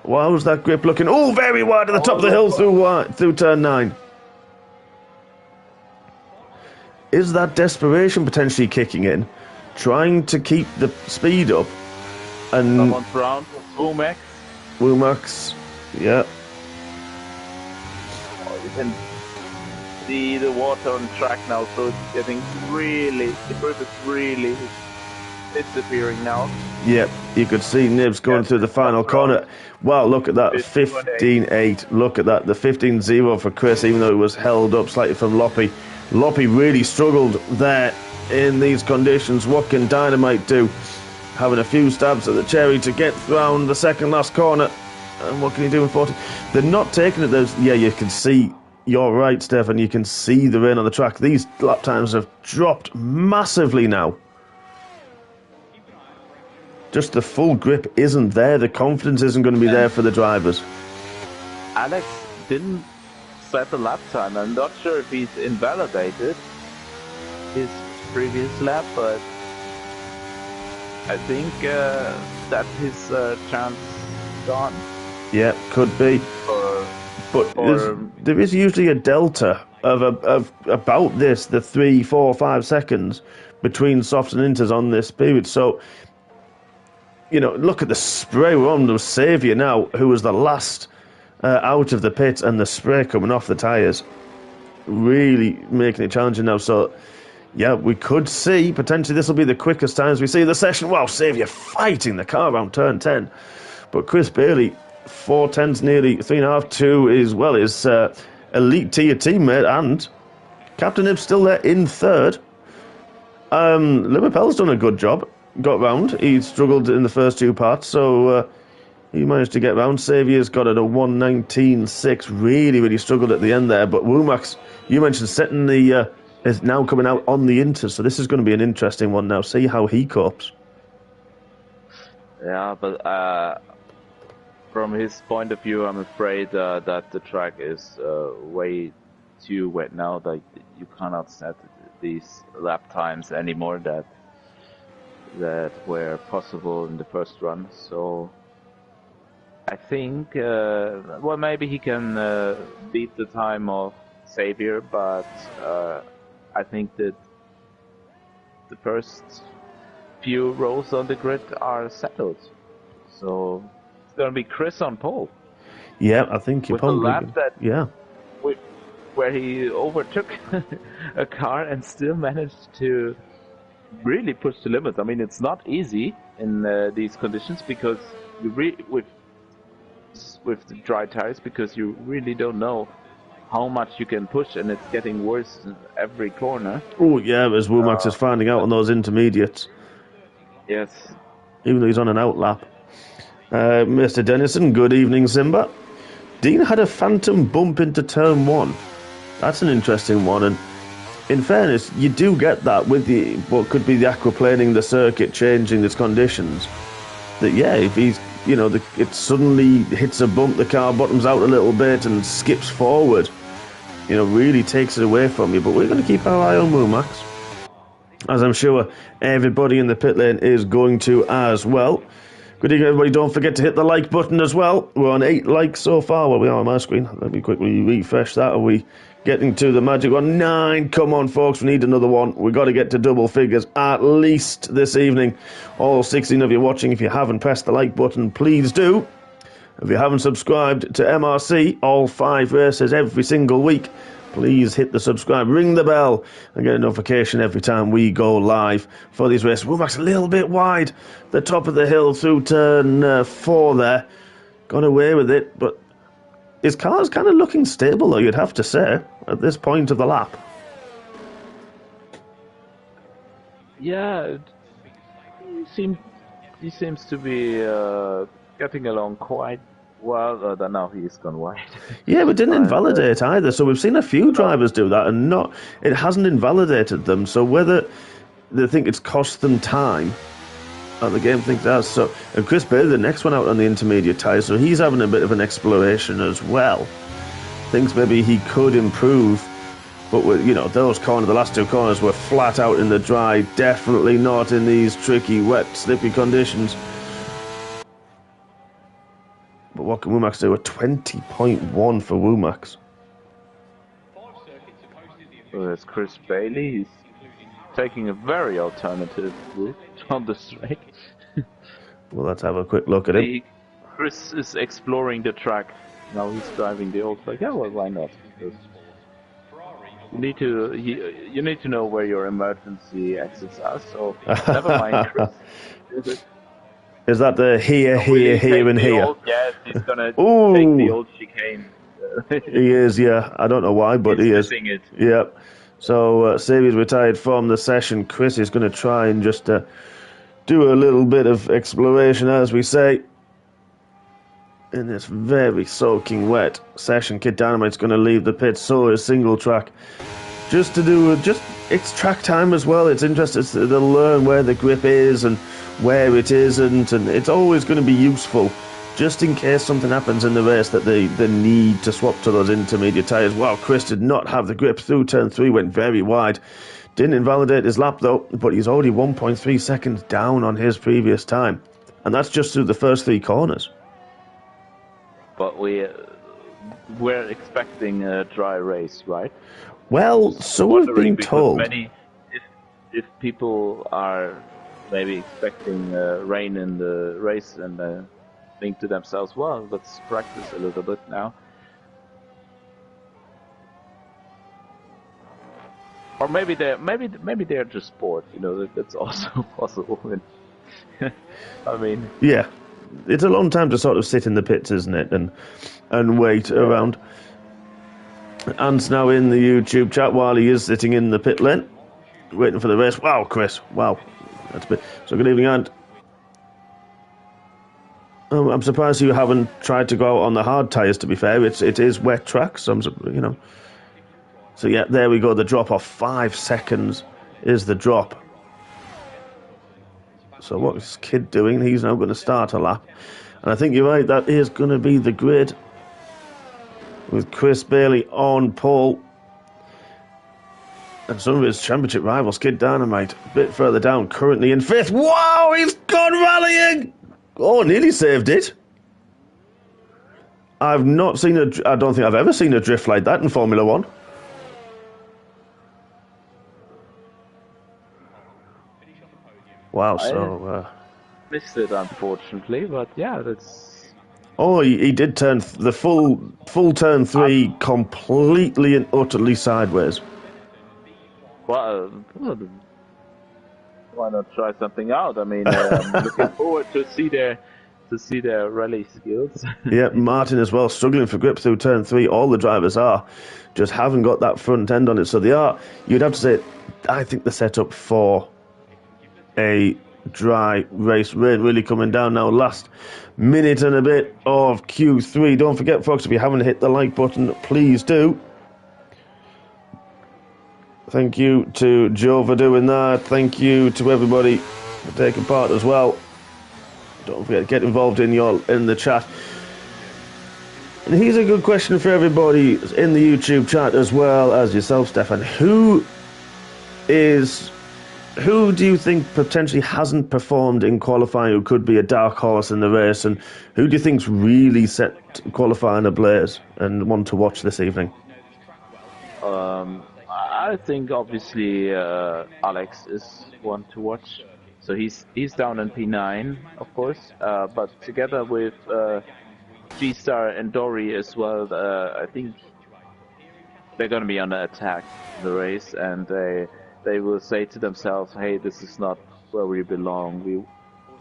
Well, how's that grip looking? Oh, very wide at the top of the hill through turn 9. Is that desperation potentially kicking in? Trying to keep the speed up? And someone's round with Womack. Womack's, yeah. Oh, you can see the water on track now, so it's getting really, the grip is really disappearing now. Yep, you could see Nibs going through the final corner. Wow, look at that, 15.8. Look at that, the 15.0 for Chris, even though it was held up slightly from Loppy. Loppy really struggled there in these conditions. What can Dynamite do? Having a few stabs at the cherry to get round the second last corner. And what can he do in 40? They're not taking it. Yeah, you can see. You're right, Stefan. You can see the rain on the track. These lap times have dropped massively now. Just the full grip isn't there. The confidence isn't going to be there for the drivers. Alex didn't set the lap time. I'm not sure if he's invalidated his previous lap, but I think that's his chance gone. Yeah, could be. But there is usually a delta of about this, the 3, 4, 5 seconds between softs and inters on this period. So, you know, look at the spray. We're on the Saviour now, who was the last out of the pit, and the spray coming off the tyres. Really making it challenging now. So, yeah, we could see, potentially this will be the quickest times we see the session. Wow, Saviour fighting the car around turn 10. But Chris Bailey, 4.10's nearly 3.5, 2 is, well, his elite tier teammate, and Captain Nib's still there in third. Liverpool's done a good job. Got round. He struggled in the first two parts, so he managed to get round. Saviour's got it at 1:19.6. Really, really struggled at the end there. But Womack's, you mentioned setting the, is now coming out on the Inter, so this is going to be an interesting one now. See how he copes. Yeah, but from his point of view, I'm afraid that the track is way too wet now. Like, you cannot set these lap times anymore that were possible in the first run. So I think, well, maybe he can beat the time of Saviour, but I think that the first few rows on the grid are settled. So it's going to be Chris on pole. Yeah, I think you're probably... Yeah. where he overtook a car and still managed to really push the limits. I mean, it's not easy in these conditions because you with the dry tires, because you really don't know how much you can push, and it's getting worse in every corner. Oh yeah, as Womack is finding out on those intermediates. Yes. Even though he's on an outlap. Mr. Dennison, good evening, Simba. Dean had a phantom bump into turn 1. That's an interesting one, and in fairness, you do get that with the what could be the aquaplaning, the circuit changing its conditions. That yeah, if he's it suddenly hits a bump, the car bottoms out a little bit and skips forward. Really takes it away from you. But we're going to keep our eye on Womax, as I'm sure everybody in the pit lane is going to as well. Good evening, everybody. Don't forget to hit the like button as well. We're on 8 likes so far. Well, we are on my screen. Let me quickly refresh that. Are we getting to the magic one? 9. Come on, folks. We need another one. We've got to get to double figures at least this evening. All 16 of you watching, if you haven't pressed the like button, please do. If you haven't subscribed to MRC, all 5 races every single week, please hit the subscribe, ring the bell, and get a notification every time we go live for these races. Womack's a little bit wide, the top of the hill through turn 4 there. Got away with it, but his car's kind of looking stable, though, you'd have to say, at this point of the lap. Yeah, he seems to be getting along quite well. Now he's gone wide. Yeah, but didn't invalidate either. So we've seen a few drivers do that, and it hasn't invalidated them. So whether they think it's cost them time, or the game thinks it has. So, and Chris Bailey, the next one out on the intermediate tyres, so he's having a bit of an exploration as well. Thinks maybe he could improve, but those corners, the last 2 corners were flat out in the dry. Definitely not in these tricky, wet, slippy conditions. But what can Womax do? A 20.1 for Womax. So there's Chris Bailey. He's taking a very alternative route on the straight. Well, let's have a quick look at him. Chris is exploring the track. Now he's driving the old track. Yeah, well, why not? Because you need to know where your emergency exits are. So never mind, Chris. Is that the here, and here? Yes, he's gonna take the old chicane. He is, yeah. I don't know why, but he is. It. Yeah. So, Savio's retired from the session. Chris is going to try and just do a little bit of exploration, as we say, in this very soaking wet session. Kid Dynamite's going to leave the pit, so is Single Track. Just to do, it's track time as well. It's interesting. They'll learn where the grip is and where it isn't, and it's always going to be useful just in case something happens in the race that they need to swap to those intermediate tyres. Wow, Chris did not have the grip through turn 3, went very wide. Didn't invalidate his lap though, but he's already 1.3 seconds down on his previous time, and that's just through the first 3 corners. But we're expecting a dry race, right? Well, so we've been told. If people are maybe expecting rain in the race and think to themselves, well, let's practice a little bit now. Or maybe they're just bored. That's also possible. I mean, yeah, it's a long time to sort of sit in the pits, isn't it, and wait around. Ant's now in the YouTube chat while he is sitting in the pit lane, waiting for the race. Wow, Chris! Wow, that's a bit. So good evening, Ant. I'm surprised you haven't tried to go out on the hard tyres. To be fair, it is wet track, so So yeah, there we go. The drop off 5 seconds is the drop. So what's Kid doing? He's now going to start a lap, and I think you're right. That is going to be the grid with Chris Bailey on pole, and some of his championship rivals, Kid Dynamite, a bit further down, currently in 5th. Wow, he's gone rallying. Oh, nearly saved it. I don't think I've ever seen a drift like that in Formula 1. Wow, so missed it, unfortunately, but yeah, Oh, he did turn the full turn 3 completely and utterly sideways. Well, why not try something out? I mean, I'm looking forward to see their rally skills. Yeah, Martin as well, struggling for grip through turn 3. All the drivers are, just haven't got that front end on it. So they are, you'd have to say, I think they're set up for a dry race. Rain really coming down now. Last minute and a bit of Q3. Don't forget, folks, if you haven't hit the like button, please do. Thank you to Joe for doing that. Thank you to everybody for taking part as well. Don't forget to get involved in the chat. And here's a good question for everybody in the YouTube chat as well as yourself, Stefan. Who do you think potentially hasn't performed in qualifying who could be a dark horse in the race, and who do you think's really set qualifying ablaze and one to watch this evening? I think obviously Alex is one to watch. So he's down in P9, of course, but together with G-Star and Dory as well, I think they're going to be under attack in the race, and they will say to themselves, "Hey, this is not where we belong.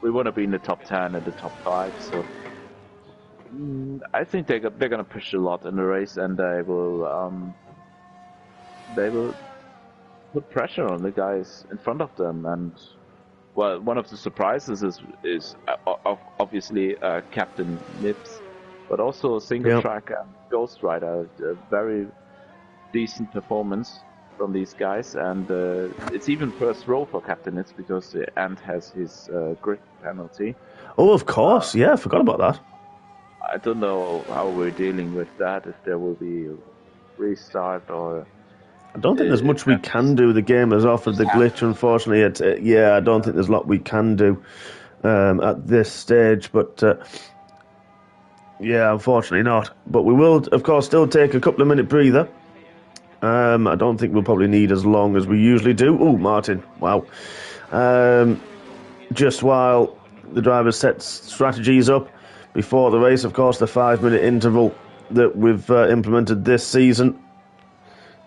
We want to be in the top 10 and the top 5." So I think they're going to push a lot in the race, and they will put pressure on the guys in front of them. And well, one of the surprises is obviously Captain Nips, but also Single Track and Ghost Rider. A very decent performance from these guys, and it's even first row for Captain Nips because Ant has his grid penalty. Oh, of course, I forgot about that. I don't know how we're dealing with that, if there will be a restart or... I don't think there's much we can do. The game has offered the glitch, unfortunately. I don't think there's a lot we can do at this stage, but unfortunately not. But we will, of course, still take a couple of minute breather. I don't think we'll probably need as long as we usually do. Oh, Martin, wow. Just while the driver sets strategies up before the race, of course, the 5-minute interval that we've implemented this season,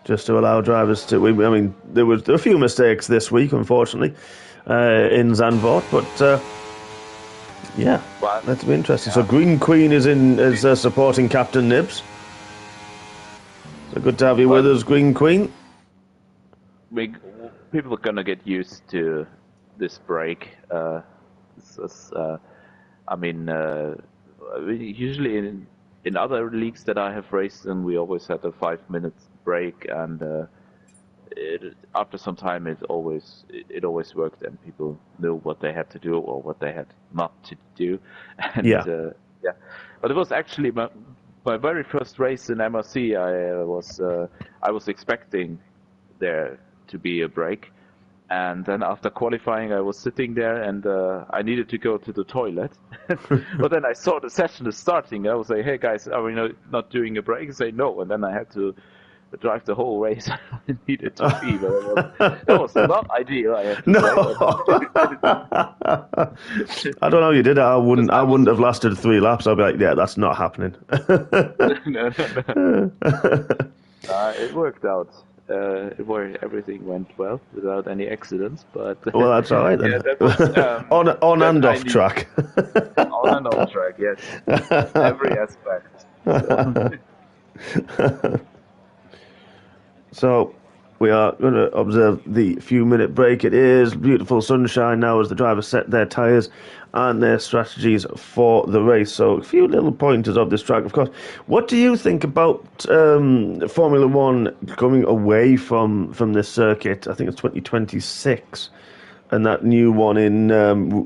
just to allow drivers to... I mean, there were a few mistakes this week, unfortunately, in Zandvoort, but that's be interesting. So Green Queen is supporting Captain Nibs. So good to have you with us, Green Queen. People are gonna get used to this break. Usually in other leagues that I have raced in, we always had a 5-minute break, and after some time it always worked, and people knew what they had to do or what they had not to do. And, but it was actually my very first race in MRC. I was expecting there to be a break, and then after qualifying I was sitting there, and I needed to go to the toilet. But then I saw the session is starting. I was like, "Hey guys, are we not doing a break?" And say no, and then I had to drive the whole race. I needed to pee, but that was not ideal. I have to say. I don't know how you did it. I wouldn't have lasted 3 laps. I'd be like, yeah, that's not happening. No. It worked out. Everything went well without any accidents, but well, that's all right then. Yeah, that was, on and off track. On and off track, yes. Every aspect. So we are going to observe the few-minute break. It is beautiful sunshine now as the drivers set their tyres and their strategies for the race. So a few little pointers of this track, of course. What do you think about Formula One coming away from this circuit? I think it's 2026, and that new one in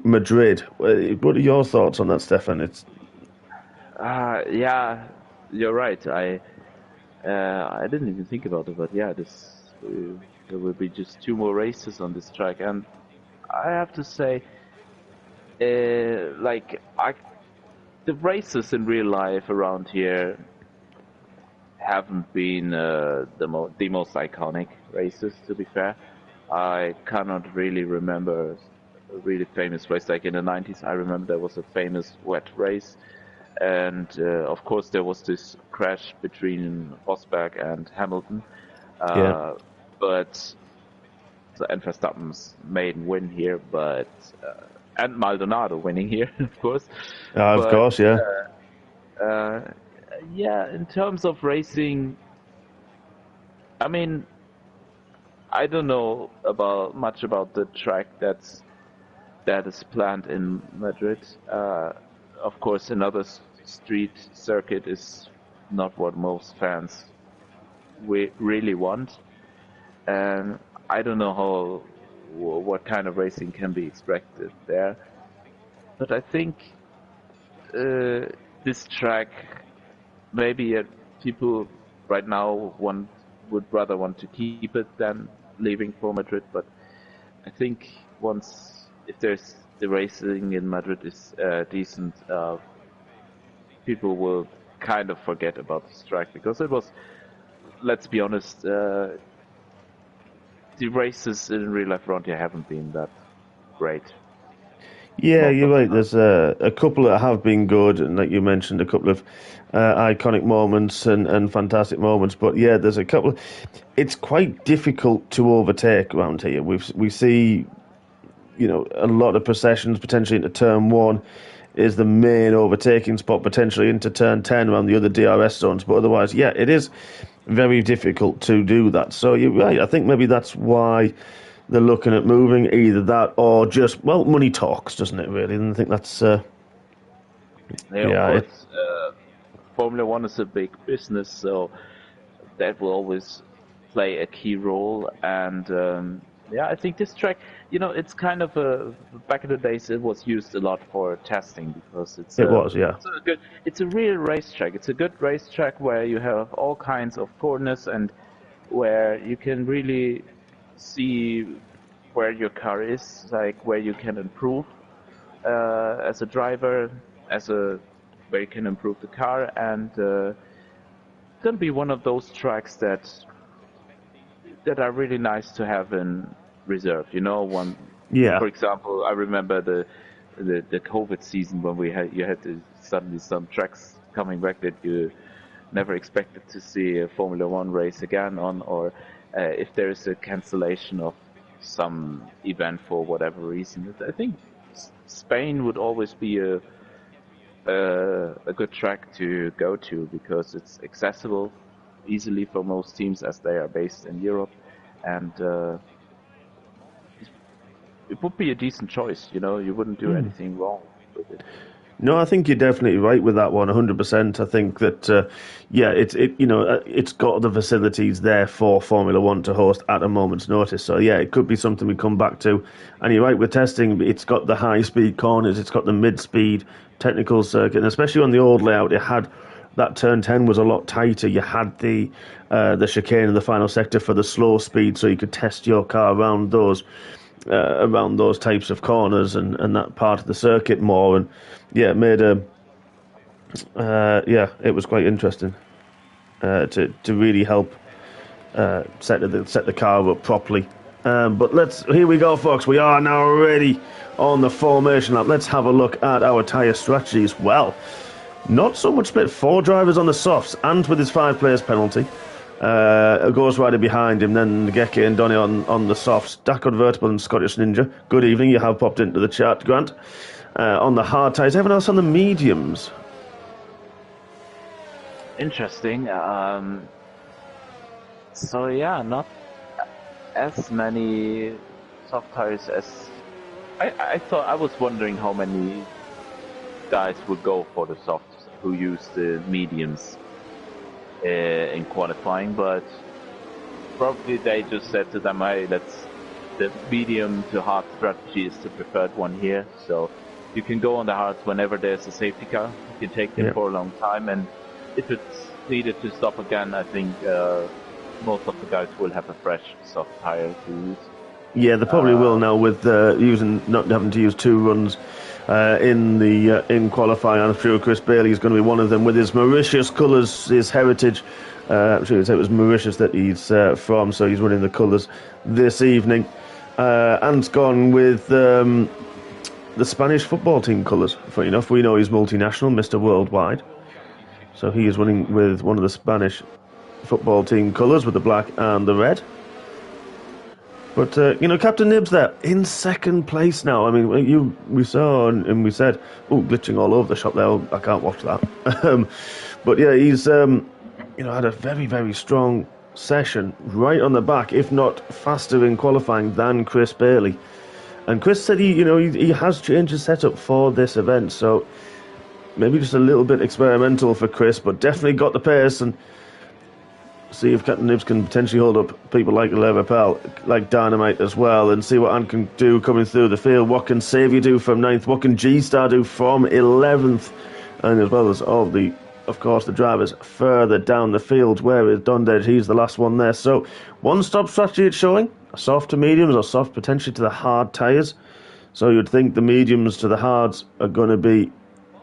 Madrid. What are your thoughts on that, Stefan? Yeah, you're right. I didn't even think about it, but yeah, there will be just 2 more races on this track, and I have to say, the races in real life around here haven't been the most iconic races. To be fair, I cannot really remember a really famous race like in the 90s. I remember there was a famous wet race And of course, there was this crash between Rosberg and Hamilton. But so, and Verstappen's maiden win here, but and Maldonado winning here, of course. Of course, yeah. Yeah, in terms of racing, I mean, I don't know much about the track that is planned in Madrid. Of course, another street circuit is not what most fans really want, and I don't know what kind of racing can be expected there. But I think this track, maybe people right now would rather want to keep it than leaving for Madrid. But I think if there's the racing in Madrid is decent, people will kind of forget about this track, because it was, let's be honest, the races in real life around here haven't been that great. Yeah, you're right. There's a couple that have been good, and like you mentioned, a couple of iconic moments and fantastic moments. But yeah, there's a couple. It's quite difficult to overtake around here. We see, a lot of processions potentially into turn 1 is the main overtaking spot, potentially into turn 10 around the other DRS zones. But otherwise, yeah, it is very difficult to do that. So you're right. I think maybe that's why they're looking at moving, either that or just, well, money talks, doesn't it, really? And I think that's... Formula One is a big business, so that will always play a key role. And I think this track, it's kind of back in the days, it was used a lot for testing, because it's a real racetrack. It's a good racetrack where you have all kinds of corners and where you can really see where your car is, like where you can improve as a driver, where you can improve the car, and it's gonna be one of those tracks that are really nice to have in reserve. For example, I remember the COVID season when you had suddenly some tracks coming back that you never expected to see a Formula One race again on, or if there is a cancellation of some event for whatever reason. I think Spain would always be a good track to go to, because it's accessible easily for most teams, as they are based in Europe, and it would be a decent choice. You wouldn't do anything wrong with it. No, I think you're definitely right with that one, 100%. I think that, it's got the facilities there for Formula One to host at a moment's notice. So, yeah, it could be something we come back to. And you're right, with testing, it's got the high-speed corners, it's got the mid-speed technical circuit, and especially on the old layout, it had that turn 10 was a lot tighter. You had the chicane in the final sector for the slow speed, so you could test your car around those types of corners and that part of the circuit more. And yeah, it made it was quite interesting to really help set the car up properly. But here we go, folks. We are now ready on the formation lap. Let's have a look at our tyre strategies. Well, not so much split. 4 drivers on the softs, and with his 5 players penalty. A Ghost Rider behind him, then Geke and Donny on the softs, Dak Convertible and Scottish Ninja. Good evening, you have popped into the chat, Grant. On the hard tyres, everyone else on the mediums. Interesting. So yeah, not as many soft tyres as I thought. I was wondering how many guys would go for the softs who use the mediums in qualifying, but probably they just said to them, hey, the medium to hard strategy is the preferred one here, so you can go on the hards whenever there's a safety car. You can take them for a long time, and if it's needed to stop again, I think most of the guys will have a fresh soft tire to use. Yeah, they probably will now, with not having to use 2 runs in qualifying. I'm sure Chris Bailey is going to be one of them with his Mauritius colours, his heritage. I'm sure it was Mauritius that he's from, so he's running the colours this evening. Ant's gone with the Spanish football team colours. Funny enough, we know he's multinational, Mr. Worldwide. So he is running with one of the Spanish football team colours with the black and the red. But, Captain Nibs there, in second place now. I mean, we saw and we said, oh, glitching all over the shop there. I can't watch that. But yeah, he's, had a very, very strong session right on the back, if not faster in qualifying than Chris Bailey. And Chris said he has changed his setup for this event, so maybe just a little bit experimental for Chris, but definitely got the pace, and see if Captain Nibs can potentially hold up people like Le Rappel, like Dynamite as well, and see what Ant can do coming through the field. What can Xavier do from 9th? What can G-Star do from 11th? And as well as all the, of course, the drivers further down the field. Where is Dunded? He's the last one there. So, one-stop strategy it's showing. Soft to mediums or soft potentially to the hard tyres. So you'd think the mediums to the hards are going to be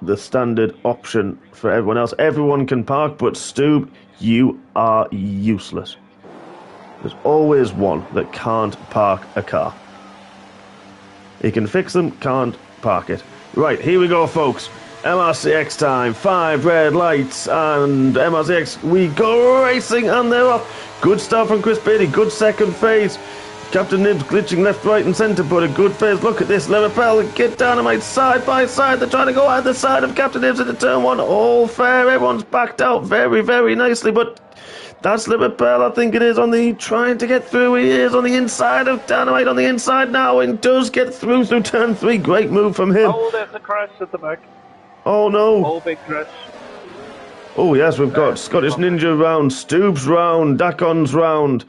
the standard option for everyone else. Everyone can park, but Stoob, you are useless. There's always one that can't park a car. He can fix them, can't park it. Right, here we go, folks. MRC-X time. 5 red lights, and MRC-X, we go racing, and they're off. Good start from Chris Bailey, good second phase. Captain Nibs glitching left, right and centre, but a good phase. Look at this, Le Rappel and Kid Dynamite side by side. They're trying to go either side of Captain Nibs into turn 1. All fair, everyone's backed out very, very nicely, but that's Le Rappel, I think it is, trying to get through. He is on the inside of Dynamite, on the inside now, and does get through turn 3. Great move from him. Oh, there's a crash at the back. Oh no. Oh, big crash. Oh yes, we've got Scottish Ninja round, Stoob's round, Dacon's round.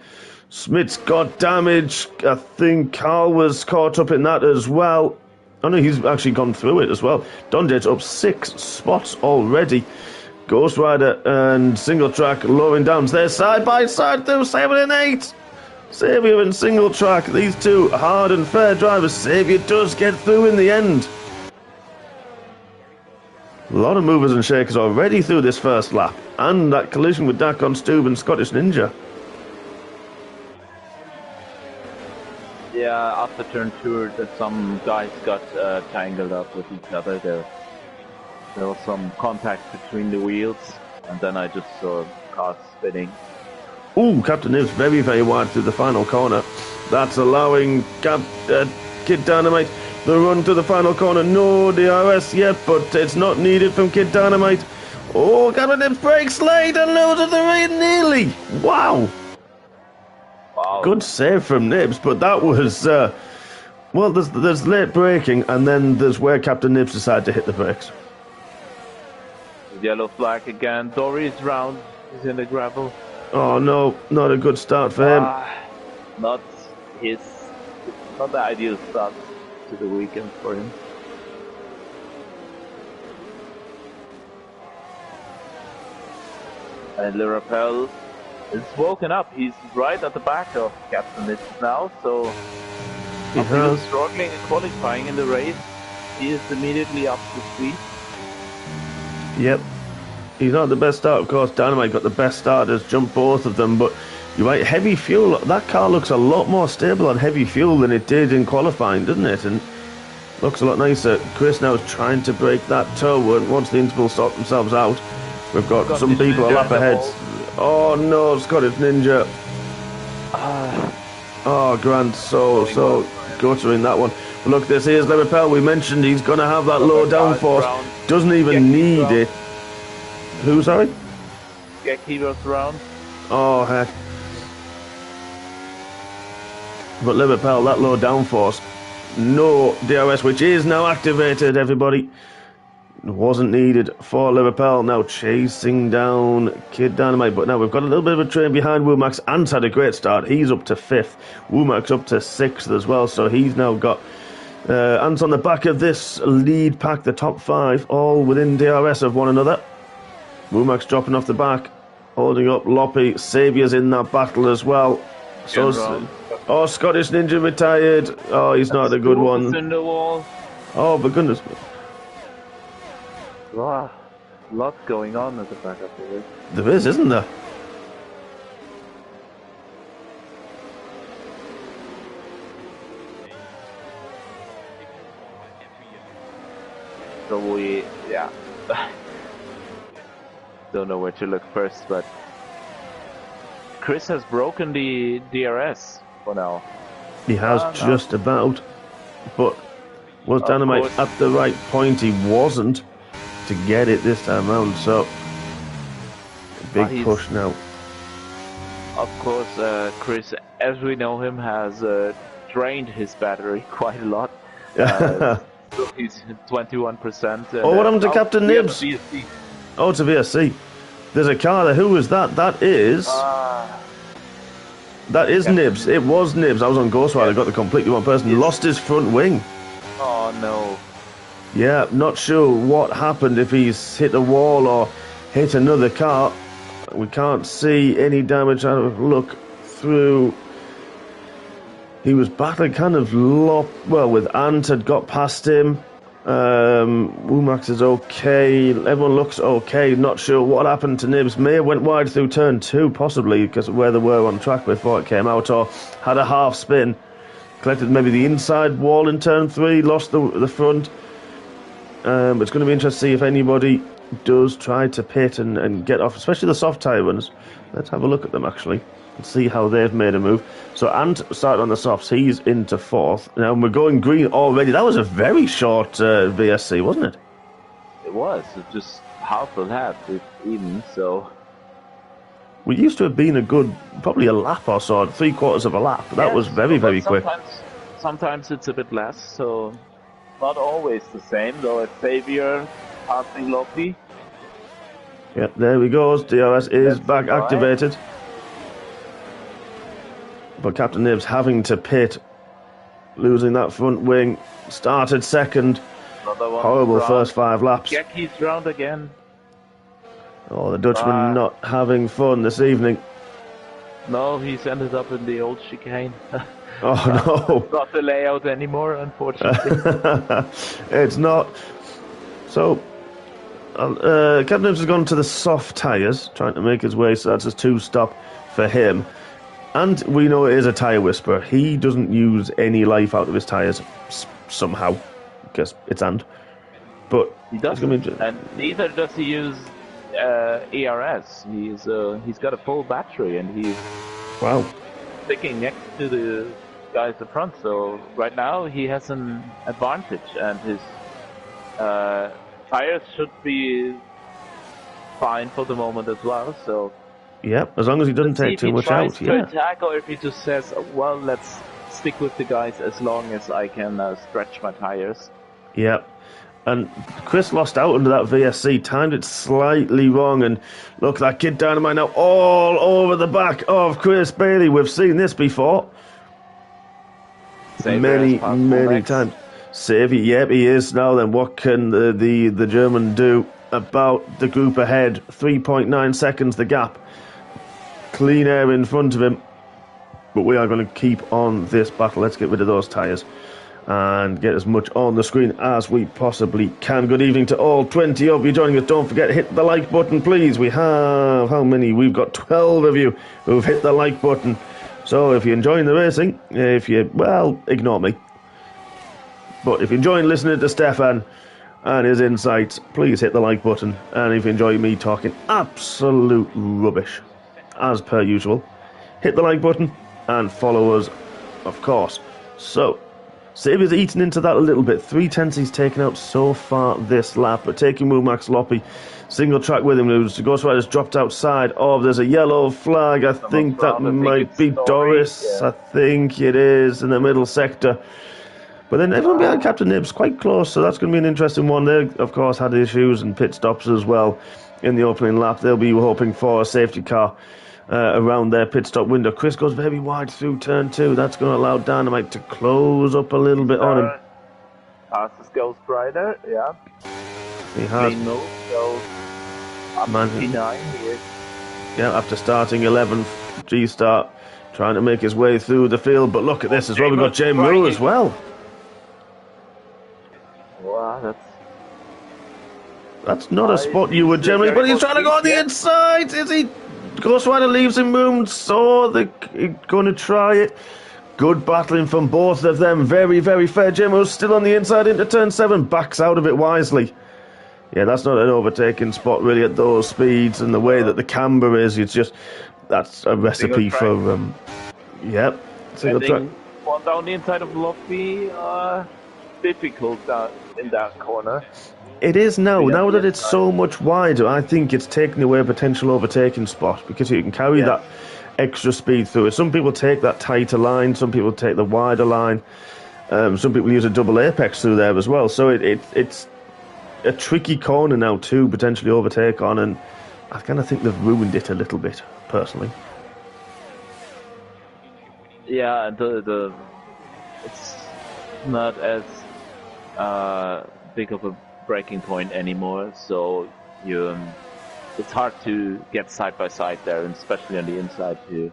Smith's got damage. I think Carl was caught up in that as well. Oh no, he's actually gone through it as well. Dunded's up 6 spots already. Ghost Rider and Single Track lowering down. They're side by side through 7 and 8. Xavier and Single Track, these two hard and fair drivers. Xavier does get through in the end. A lot of movers and shakers already through this first lap. And that collision with Dacon, Stoob and Scottish Ninja. Yeah, after turn 2, some guys got tangled up with each other. There was some contact between the wheels, and then I just saw cars spinning. Ooh, Captain Nibs very, very wide through the final corner. That's allowing Kid Dynamite the run to the final corner. No DRS yet, but it's not needed from Kid Dynamite. Oh, Captain Nibs breaks late and loses the lead nearly. Wow. Good save from Nibs, but that was, well, there's late braking, and then there's where Captain Nibs decided to hit the brakes. Yellow flag again. Dory's round. He's in the gravel. Oh no, not a good start for him. Not the ideal start to the weekend for him. And Le Rappel is woken up. He's right at the back of Captain Nibs now, so he was struggling in qualifying in the race. He is immediately up to speed. Yep. He's not the best start, of course. Dynamite got the best starters, jumped both of them, but you're right, heavy fuel, that car looks a lot more stable on heavy fuel than it did in qualifying, doesn't it? And looks a lot nicer. Chris now is trying to break that toe, and once the intervals sort themselves out, we've got some people a lap ahead. Oh no, Scottish Ninja. Oh, Grant, so guttering that one. But look, this here's Le Rappel. We mentioned he's going to have that low downforce. Doesn't even need it. Who, sorry? Get keyboards round. Oh, heck. But Le Rappel, that low downforce. No DRS, which is now activated, everybody. Wasn't needed for Le Rappel. Now chasing down Kid Dynamite, but now we've got a little bit of a train behind Womax. Ant's had a great start. He's up to 5th. Womax up to 6th as well, so he's now got Ant's on the back of this lead pack, the top 5, all within DRS of one another. Womax dropping off the back, holding up Loppy. Xavier's in that battle as well. So, Scottish Ninja retired. Oh, he's not a good one. In the wall. Oh, for goodness. Wow, lots going on at the back of the race. There is, isn't there? So we, yeah, don't know where to look first, but Chris has broken the DRS for now. He has just about, but was Dynamite at the right point? He wasn't to get it this time round, so big push now. Of course, Chris, as we know him, has drained his battery quite a lot. So he's 21%. Oh, what happened to Captain Nibs? Oh, it's a VSC. There's a car there. Who is that? That is Nibs. It was Nibs. I was on Ghost Rider. I got the completely wrong person. Lost his front wing. Oh, no. Yeah, not sure what happened, if he's hit a wall or hit another car. We can't see any damage. I look through. He was battling kind of with Ant had got past him. Womax is okay. Everyone looks okay. Not sure what happened to Nibs. May have went wide through turn 2, possibly, because of where they were on track before it came out, or had a half spin. Collected maybe the inside wall in turn 3, lost the front. It's going to be interesting to see if anybody does try to pit and get off, especially the soft tyre runners. Let's have a look at them, actually, and see how they've made a move. So Ant started on the softs. He's into 4th. Now we're going green already. That was a very short VSC, wasn't it? It was. It's just half a lap, even, so... We used to have been probably a lap or so, 3/4 of a lap. That was very, very quick. Sometimes it's a bit less, so not always the same, though. It's Xavier passing Loki. Yep, there he goes. DRS is back activated. But Captain Nibs having to pit, losing that front wing, started second. Horrible first 5 laps. Jackie's round again. Oh, the Dutchman not having fun this evening. No, he's ended up in the old chicane. Oh, no. Not the layout anymore, unfortunately. It's not. So, Captain Nibs has gone to the soft tyres, trying to make his way, so that's a 2-stop for him. And we know it is a tyre whisperer. He doesn't use any life out of his tyres somehow, because it's Ant. But he doesn't, and neither does he use ERS. He's got a full battery, and he's sticking next to the guys at the front. So right now he has an advantage, and his tires should be fine for the moment as well. So as long as he doesn't take too much out. To attack, or if he just says, "Well, let's stick with the guys as long as I can stretch my tires." And Chris lost out under that VSC, timed it slightly wrong, and look, that kid Dynamite now all over the back of Chris Bailey. We've seen this before. Many times. Savvy, he is now. Then what can the German do about the group ahead? 3.9 seconds the gap. Clean air in front of him. But we are going to keep on this battle. Let's get rid of those tyres and get as much on the screen as we possibly can. Good evening to all 20 of you joining us. Don't forget, hit the like button, please. We have, how many? We've got 12 of you who've hit the like button. So if you're enjoying the racing, ignore me. But if you're enjoying listening to Stefan and his insights, please hit the like button. And if you enjoy me talking absolute rubbish, as per usual, hit the like button and follow us, of course. So, Saviour's eaten into that a little bit. 3/10 he's taken out so far this lap, but taking Max Loppy single track with him. The Ghost Rider's dropped outside. Oh, there's a yellow flag. I think that might be Doris. I think it is in the middle sector. But then everyone behind Captain Nibs quite close, so that's going to be an interesting one. They, of course, had issues and pit stops as well in the opening lap. They'll be hoping for a safety car around their pit stop window. Chris goes very wide through turn 2. That's going to allow Dynamite to close up a little bit on him. Passes Ghost Rider, yeah. He has. So up to P9 here. Yeah, after starting 11th, G-Start, trying to make his way through the field. But look at this as well. We've got Jay Moo as well. Wow, that's not a spot you would generally, but he's trying to go on the inside. Is he? Ghost Rider leaves him room, so they're going to try it. Good battling from both of them. Very, very fair. Jimmo's still on the inside into turn 7. Backs out of it wisely. Yeah, that's not an overtaking spot really at those speeds and the way that the camber is. It's just that's a recipe for yep. Single track. One down the inside of Lofty, difficult in that corner. It is now. Now that it's so much wider, I think it's taking away a potential overtaking spot because you can carry that extra speed through it. Some people take that tighter line, some people take the wider line, some people use a double apex through there as well. So it's a tricky corner now to potentially overtake on, and I kind of think they've ruined it a little bit, personally. Yeah, it's not as big of a breaking point anymore, so it's hard to get side by side there, and especially on the inside to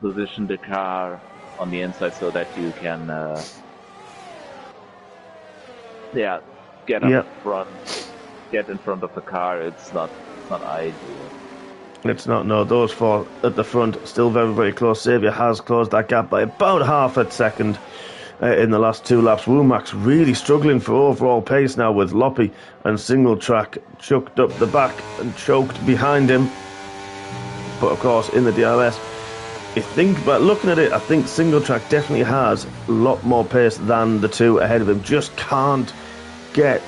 position the car on the inside so that you can get up front, get in front of the car. It's not ideal. It's not, no. Those four at the front still very, very close. Xavier has closed that gap by about half a second in the last 2 laps. Womack's really struggling for overall pace now with Loppy and Single Track chucked up the back and choked behind him. But of course, in the DRS, but looking at it, I think Single Track definitely has a lot more pace than the two ahead of him. Just can't get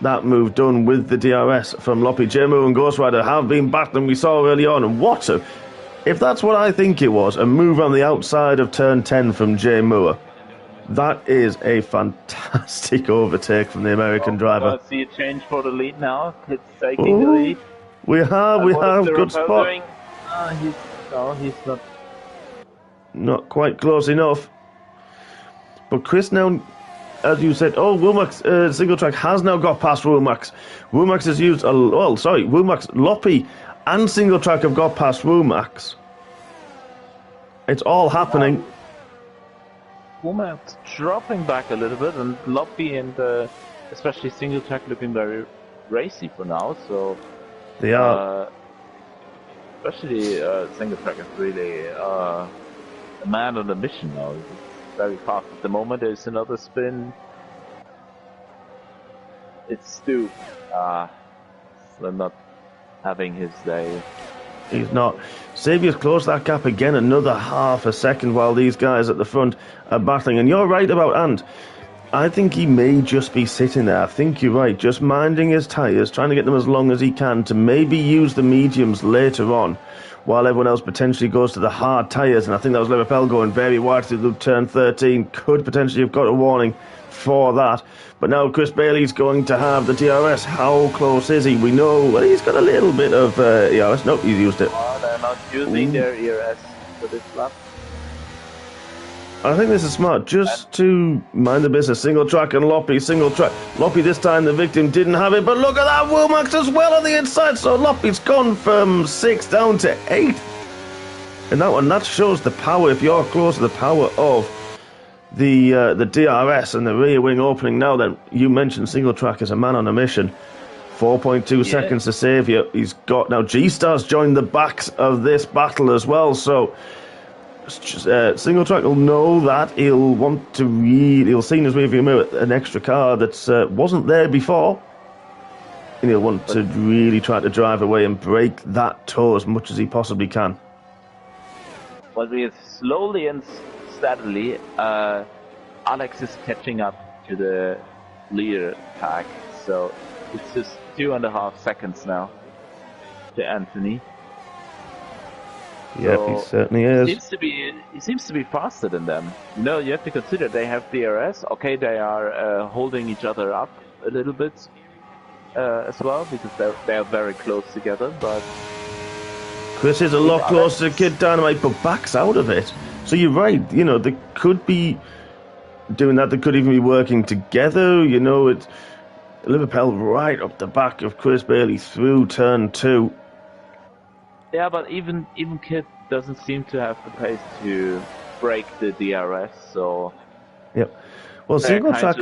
that move done with the DRS from Loppy. J Moore and Ghost Rider have been battling, we saw early on, and if that's what I think it was, a move on the outside of turn 10 from J Moore. That is a fantastic overtake from the American driver. See a change for the lead now. It's taking the lead. We have good spot. He's not quite close enough. But Chris now, as you said, Womack's Single Track has now got past Womack's. Womack's has used Womack's, Loppy and Single Track have got past Womack's. It's all happening. Womack's dropping back a little bit, and Loppy and especially Single Track looking very racy for now. So they are. Especially Single Track is really a man on a mission now. It's very fast at the moment. There's another spin. It's Stu. So not having his day. He's not. Xavier's closed that gap again, another half a second, while these guys at the front are battling. And you're right about Ant. I think he may just be sitting there. I think you're right, just minding his tyres, trying to get them as long as he can to maybe use the mediums later on, while everyone else potentially goes to the hard tyres. And I think that was Liverpool going very wide through turn 13. Could potentially have got a warning for that. But now Chris Bailey's going to have the DRS. How close is he? We know he's got a little bit of ERS. Nope, he's used it. They're not using their ERS for this lap. I think this is smart, just to mind the business. Single Track and Loppy, Single Track. Loppy this time, the victim didn't have it, but look at that, Womack as well on the inside. So Loppy's gone from 6th down to 8th. And that shows the power, if you're close to the power of the DRS and the rear wing opening. Now then, you mentioned Single Track as a man on a mission. 4.2 seconds to save you. He's got now G-Star's joined the backs of this battle as well, so Single Track will know that. He'll want to he'll see in his rearview mirror an extra car that wasn't there before, and he'll want to really try to drive away and break that toe as much as he possibly can. But we slowly and steadily, Alex is catching up to the leader pack, so it's just 2.5 seconds now to Anthony. Yep, so he certainly is. He seems to be faster than them. No, you have to consider they have DRS. Okay, they are holding each other up a little bit as well, because they are very close together. But Chris is a lot closer to Kid Dynamite, but backs out of it. So you're right. You know, they could be doing that. They could even be working together. You know, it's Liverpool right up the back of Chris Bailey through turn 2. Yeah, but even Kid doesn't seem to have the pace to break the DRS. So yep. Well, Single Track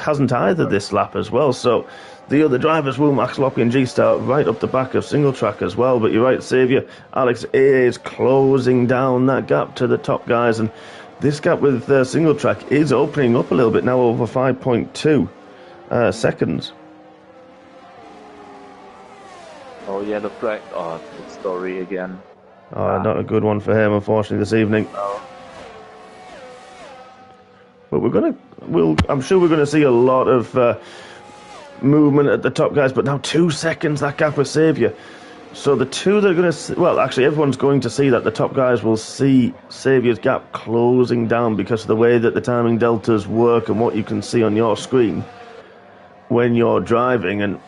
hasn't either this lap as well. So the other drivers, Womack, Loppy and G-Star, right up the back of Single Track as well. But you're right, Xavier, Alex is closing down that gap to the top guys. And this gap with Single Track is opening up a little bit now, over 5.2 seconds. yellow flag. Oh, good story again. Not a good one for him, unfortunately, this evening. No. But I'm sure we're gonna see a lot of movement at the top guys. But now 2 seconds, that gap with Xavier. So the two that are going to... Well, actually, everyone's going to see that. The top guys will see Xavier's gap closing down because of the way that the timing deltas work and what you can see on your screen when you're driving. And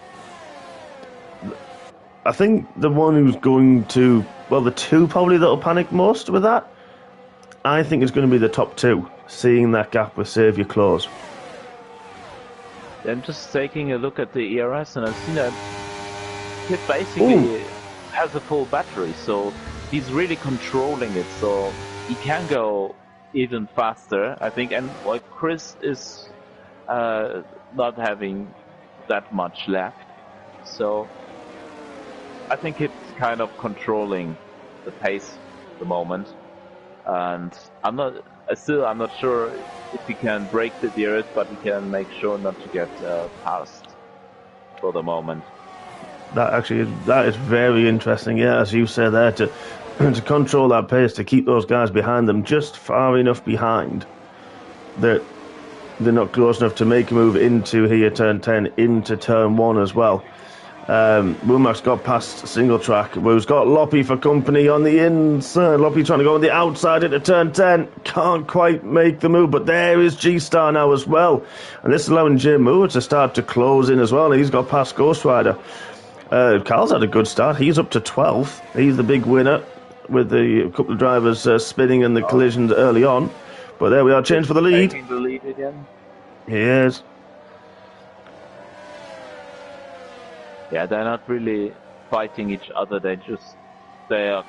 I think the one who's going to... Well, the two probably that'll panic most with that, I think it's going to be the top two, seeing that gap with Xavier close. I'm just taking a look at the ERS, and I've seen that he basically has a full battery, so he's really controlling it, so he can go even faster, I think. And while Chris is not having that much left, so I think it's kind of controlling the pace at the moment. And I'm not sure if he can break the DRS, but he can make sure not to get passed for the moment. That is very interesting. Yeah, as you say there, to control that pace, to keep those guys behind them just far enough behind that they're not close enough to make a move into here, turn 10, into turn 1 as well. Womack's got past single track, who's got Loppy for company on the inside. Loppy trying to go on the outside into turn 10. Can't quite make the move, but there is G-Star now as well. And this is allowing Jay Moore to start to close in as well. He's got past Ghost Rider. Carl's had a good start. He's up to 12th. He's the big winner with the couple of drivers spinning and the collisions early on. But there we are, change for the lead. Taking the lead again. He is. Yeah, they're not really fighting each other. They're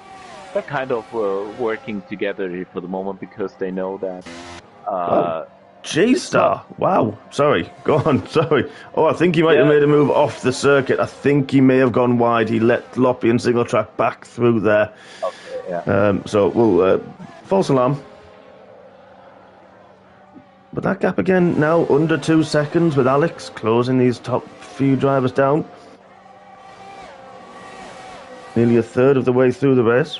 kind of working together here for the moment because they know that. G-Star. Wow. Sorry. Go on. Sorry. Oh, I think he might have made a move off the circuit. I think he may have gone wide. He let Loppy and single track back through there. Okay, yeah. So we'll false alarm. But that gap again now under 2 seconds with Alex closing these top few drivers down. Nearly a third of the way through the race.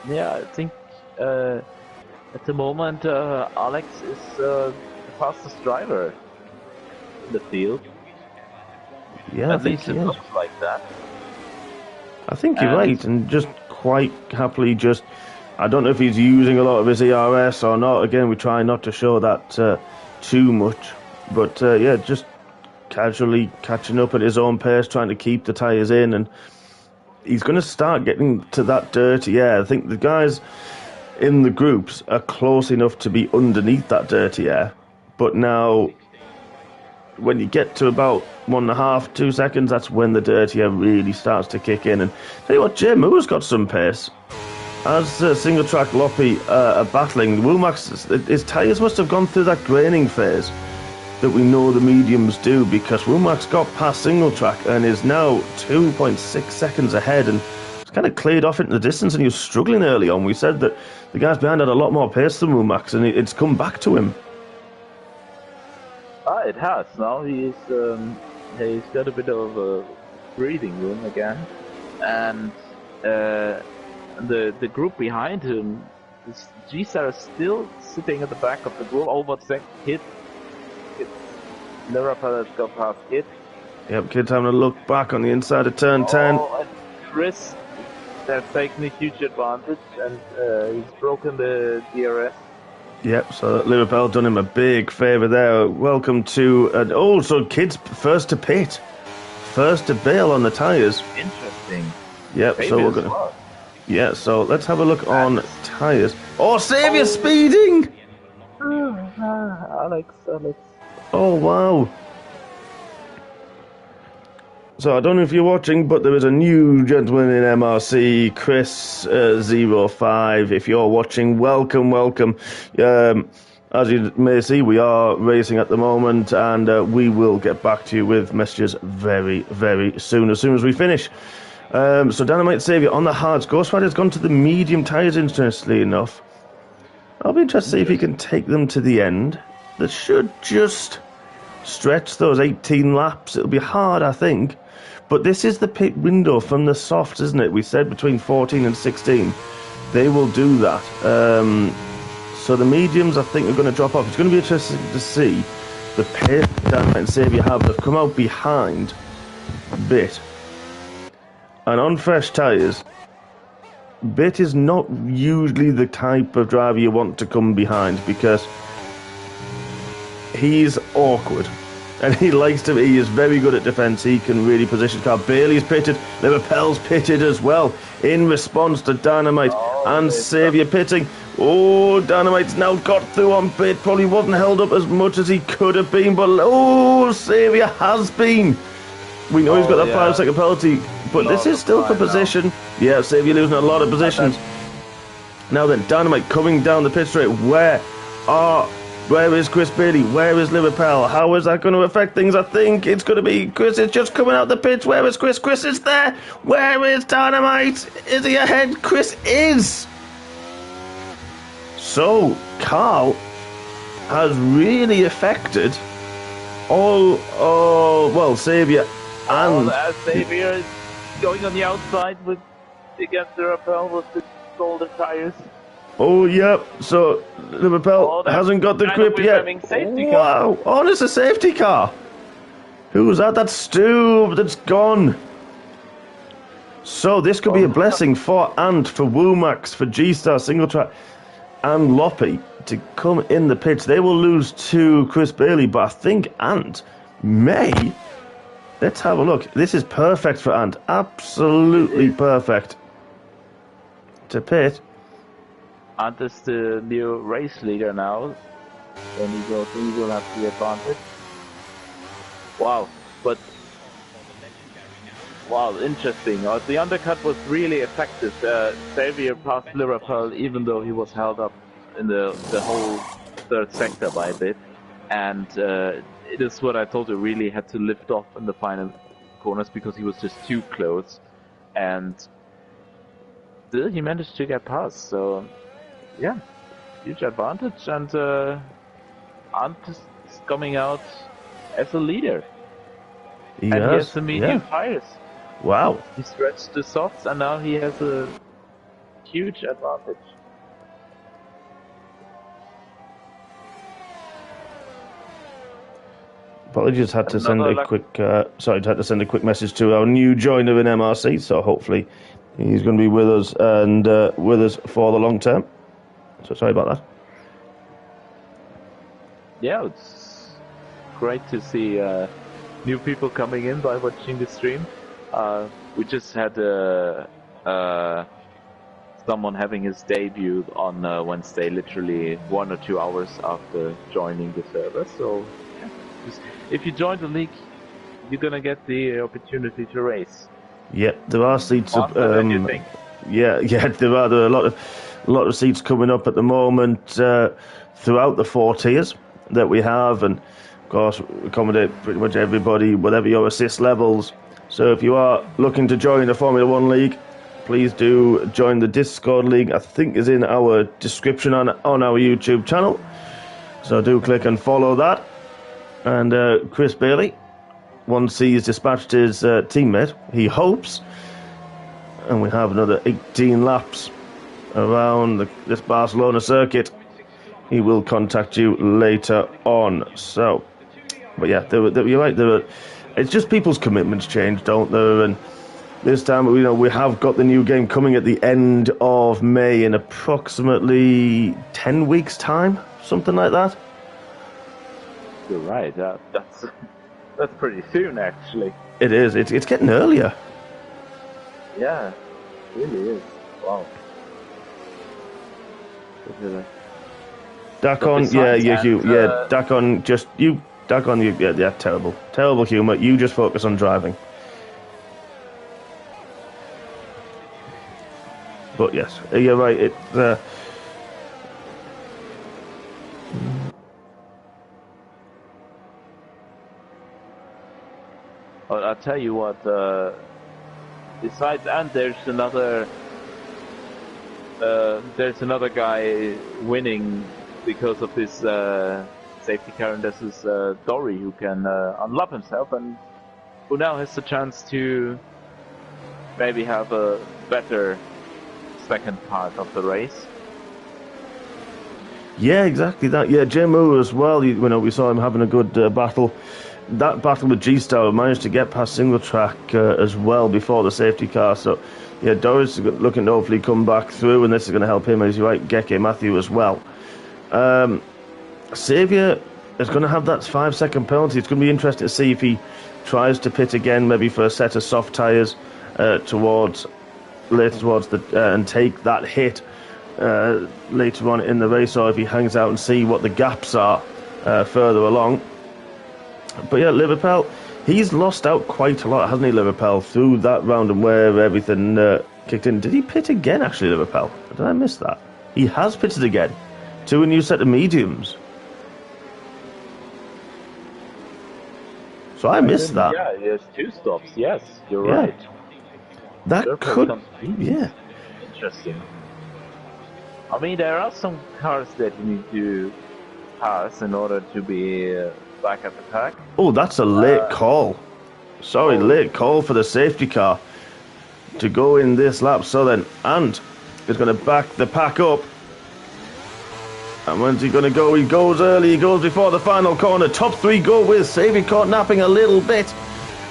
Yeah, I think at the moment Alex is the fastest driver in the field. Yeah, at least it looks like that. I think you're right, and just quite happily just... I don't know if he's using a lot of his ERS or not. Again, we try not to show that too much. But just casually catching up at his own pace, trying to keep the tyres in, and he's going to start getting to that dirty air. I think the guys in the groups are close enough to be underneath that dirty air, but now when you get to about 1.5, 2 seconds, that's when the dirty air really starts to kick in. And tell you what, Jay Moore's got some pace. As single track Loppy are battling, Womack's, his tyres must have gone through that graining phase that we know the mediums do, because Womack's got past single track and is now 2.6 seconds ahead, and it's kind of cleared off into the distance, and he was struggling early on. We said that the guys behind had a lot more pace than Womack's, and it's come back to him. It has. Now he's got a bit of breathing room again, and the group behind him, G-Star is still sitting at the back of the group. Over second hit. Liverpool has got past Kid. Yep, Kid's having a look back on the inside of turn 10. And Chris has taken a huge advantage, and he's broken the DRS. Yep, so Liverpool done him a big favour there. Welcome to... so Kid's first to pit. First to bail on the tyres. Interesting. Yep, Maybe so we're going to... well. Yeah, so let's have a look on tyres. Oh, Xavier speeding! Alex. Oh, wow. So I don't know if you're watching, but there is a new gentleman in MRC, Chris 05. If you're watching, welcome. As you may see, we are racing at the moment, and we will get back to you with messages very, very soon as we finish. So Dynamite Xavier on the hards. Ghost Rider's gone to the medium tyres, interestingly enough. I'll be interested to see if he can take them to the end. That should just stretch those 18 laps. It'll be hard, I think. But this is the pit window from the softs, isn't it? We said between 14 and 16. They will do that. So the mediums, I think, are going to drop off. It's going to be interesting to see the pit that and Xavier have come out behind Bit. And on fresh tyres, Bit is not usually the type of driver you want to come behind because he's awkward. And he is very good at defence. He can really position the car. Bailey's pitted. Liverpool's pitted as well in response to Dynamite and Xavier pitting. Oh, Dynamite's now got through on pit. Probably wasn't held up as much as he could have been, but Xavier has been. We know he's got that 5-second penalty, but this is still for position. Now. Yeah, Xavier losing a lot of positions. Now then, Dynamite coming down the pit straight. Where is Chris Bailey? Where is Liverpool? How is that going to affect things? I think it's going to be Chris is just coming out the pits. Where is Chris? Chris is there. Where is Dynamite? Is he ahead? Chris is. So, Carl has really affected Xavier and... Xavier is going on the outside against Liverpool with the golden tyres. Oh, yeah. So, Liverpool hasn't got the grip yet. Wow. Oh, it's a safety car. Who's that? That's Stu. That's gone. So, this could be a blessing for Ant, for Womax, for G-Star, Single Track, and Loppy to come in the pits. They will lose to Chris Bailey, but I think Ant may. Let's have a look. This is perfect for Ant. Absolutely perfect. To pit. Ant is the new race leader now, and he will have the advantage. Wow, interesting. The undercut was really effective. Xavier passed Liverpool even though he was held up in the whole third sector by a bit, and it is what I told you, really had to lift off in the final corners because he was just too close, and still he managed to get past, so... Yeah, huge advantage, and Ant is coming out as a leader. He has the medium tires. Wow. He stretched the softs, and now he has a huge advantage. Apologies, had to send a quick message to our new joiner in MRC, so hopefully he's going to be with us and with us for the long term. So sorry about that. Yeah, it's great to see new people coming in by watching the stream. We just had someone having his debut on Wednesday, literally 1 or 2 hours after joining the server. So, yeah, if you join the league, you're gonna get the opportunity to race. Yeah, there are seats up. Than you think. Yeah, there are a lot of seats coming up at the moment throughout the 4 tiers that we have, and of course accommodate pretty much everybody, whatever your assist levels. So if you are looking to join the Formula 1 League, please do join the Discord League. I think is in our description on our YouTube channel. So do click and follow that. And Chris Bailey, once he's dispatched his teammate, he hopes, and we have another 18 laps around this Barcelona circuit, he will contact you later on. So, but yeah, you're right. It's just people's commitments change, don't they? And this time, we have got the new game coming at the end of May in approximately 10 weeks' time, something like that. You're right. That's pretty soon, actually. It is. It's getting earlier. Yeah, it really is. Wow. Dakon, terrible humour. You just focus on driving. But yes, you're right. I'll tell you what. Besides, and there's another guy winning because of his safety car, and this is Dory, who can unlock himself and who now has the chance to maybe have a better second part of the race. Yeah, exactly that. Yeah, Jemu as well. You know, we saw him having a good battle. That battle with G-Star managed to get past single track as well before the safety car. So, yeah, Doris is looking to hopefully come back through, and this is going to help him, as you right, Geke Matthew as well. Xavier is going to have that 5-second penalty. It's going to be interesting to see if he tries to pit again, maybe for a set of soft tyres later towards and take that hit later on in the race, or if he hangs out and see what the gaps are further along. But yeah, Liverpool, he's lost out quite a lot, hasn't he, Liverpool, through that round and where everything kicked in. Did he pit again, actually, Liverpool? Did I miss that? He has pitted again to a new set of mediums. So I missed that. Yeah, there's 2 stops. Yes, you're right. That could, yeah. Interesting. I mean, there are some cars that you need to pass in order to be back at the pack. Oh, that's a late call. Sorry, late call for the safety car to go in this lap. So then, Ant is going to back the pack up. And when's he going to go? He goes early. He goes before the final corner. Top 3 go with Xavier caught napping a little bit,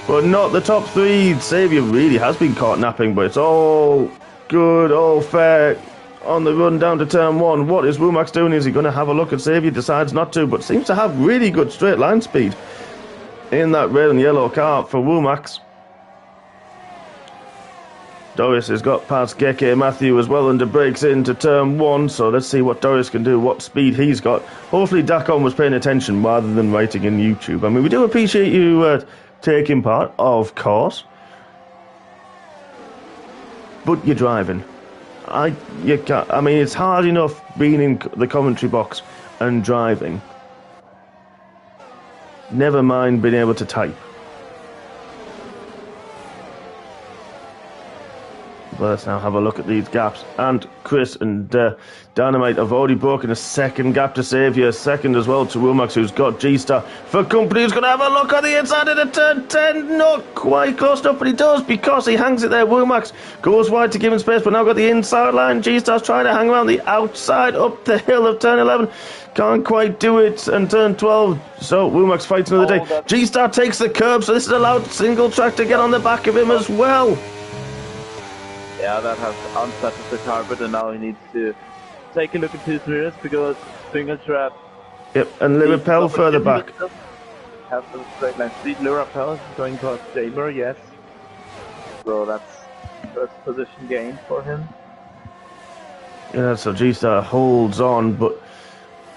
but not the top 3. Xavier really has been caught napping, but it's all good, all fair. On the run down to turn 1, what is Womack doing? Is he going to have a look at Xavier? Decides not to, but seems to have really good straight line speed in that red and yellow car for Womack. Doris has got past Geke Matthew as well and breaks into turn 1, so let's see what Doris can do, what speed he's got. Hopefully Dacon was paying attention rather than writing in YouTube. I mean, we do appreciate you taking part, of course, but you're driving. I mean, it's hard enough being in the commentary box and driving. Never mind being able to type. But let's now have a look at these gaps. And Chris and Dynamite have already broken a second gap to Xavier, second as well to Womack, who's got G-Star for company, who's going to have a look on the inside of the turn 10. Not quite close enough, but he does because he hangs it there. Womack goes wide to give him space, but now got the inside line. G-Star's trying to hang around the outside up the hill of turn 11. Can't quite do it, and turn 12. So Womack's fighting another day. G-Star takes the curb, so this is allowed single track to get on the back of him as well. Yeah, that has unsettled the carpet, and now he needs to take a look into his mirrors because single trap. Yep, and Liverpool further back. Have the straight line speed. Liverpool is going past Jamer, yes. So that's first position gain for him. Yeah, so G-Star holds on, but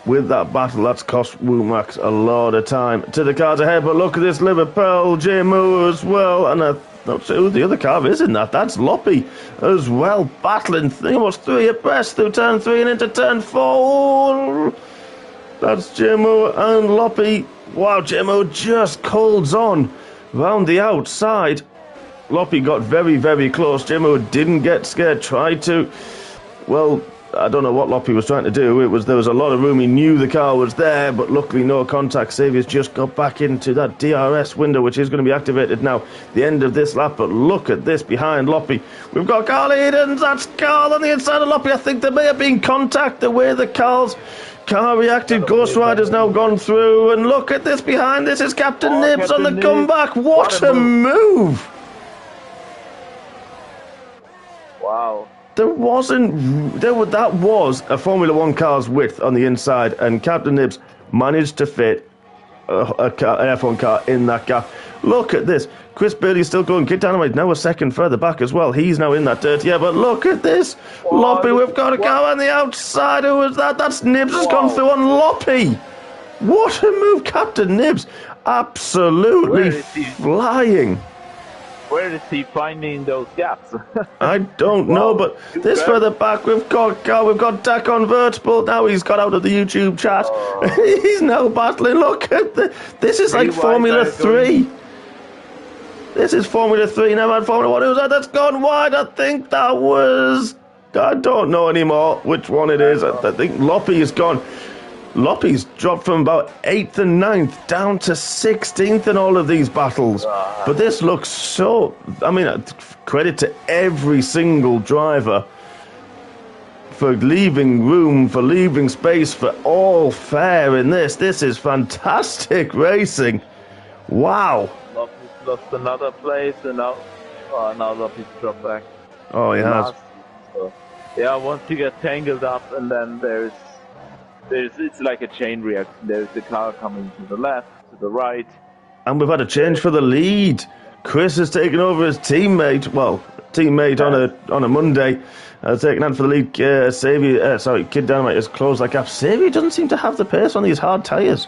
with that battle, that's cost Womack a lot of time. To the cars ahead, but look at this Liverpool, J-Mo as well, and I'm not sure who the other car is in that. That's Loppy as well, battling almost 3 abreast through turn 3 and into turn 4. That's J-Mo and Loppy. Wow, J-Mo just holds on round the outside. Loppy got very, very close. J-Mo didn't get scared, tried to. Well, I don't know what Loppy was trying to do. There was a lot of room. He knew the car was there, but luckily no contact. Xavier's just got back into that DRS window, which is going to be activated now. The end of this lap, but look at this behind Loppy. We've got Carl Edens. That's Carl on the inside of Loppy. I think there may have been contact the way the Carl's car reacted. Ghost Rider's now gone through, and look at this behind. This is Captain Nibs Captain on the comeback. What a move! Wow. That was a Formula 1 car's width on the inside, and Captain Nibs managed to fit an F1 car in that gap. Look at this. Chris Bailey's still going. Kid Dynamite now a second further back as well. He's now in that dirt. Yeah, but look at this. Loppy, we've got a car on the outside. Who was that? That's Nibs has gone through on Loppy. What a move, Captain Nibs. Absolutely flying. Where is he finding those gaps? I don't know, but this further back we've got Dak Convertible. Now he's got out of the YouTube chat. He's now battling. Look at this is like Formula 3. This is Formula 3. Never had Formula 1. Who's that? That's gone wide. I think that was. I don't know anymore which one it is. I think Loppy is gone. Loppy's dropped from about 8th and 9th down to 16th in all of these battles. But this looks so... I mean, credit to every single driver for leaving room, for leaving space, for all fair in this. This is fantastic racing. Wow. Loppy's lost another place, and now Loppy's dropped back. Oh, he has. So, yeah, once you get tangled up, and then it's like a chain reaction. There's the car coming to the left, to the right. And we've had a change for the lead. Chris has taken over his teammate. Well, teammate on a Monday. Taking on for the lead. Kid Dynamite has closed that gap. Xavier doesn't seem to have the pace on these hard tyres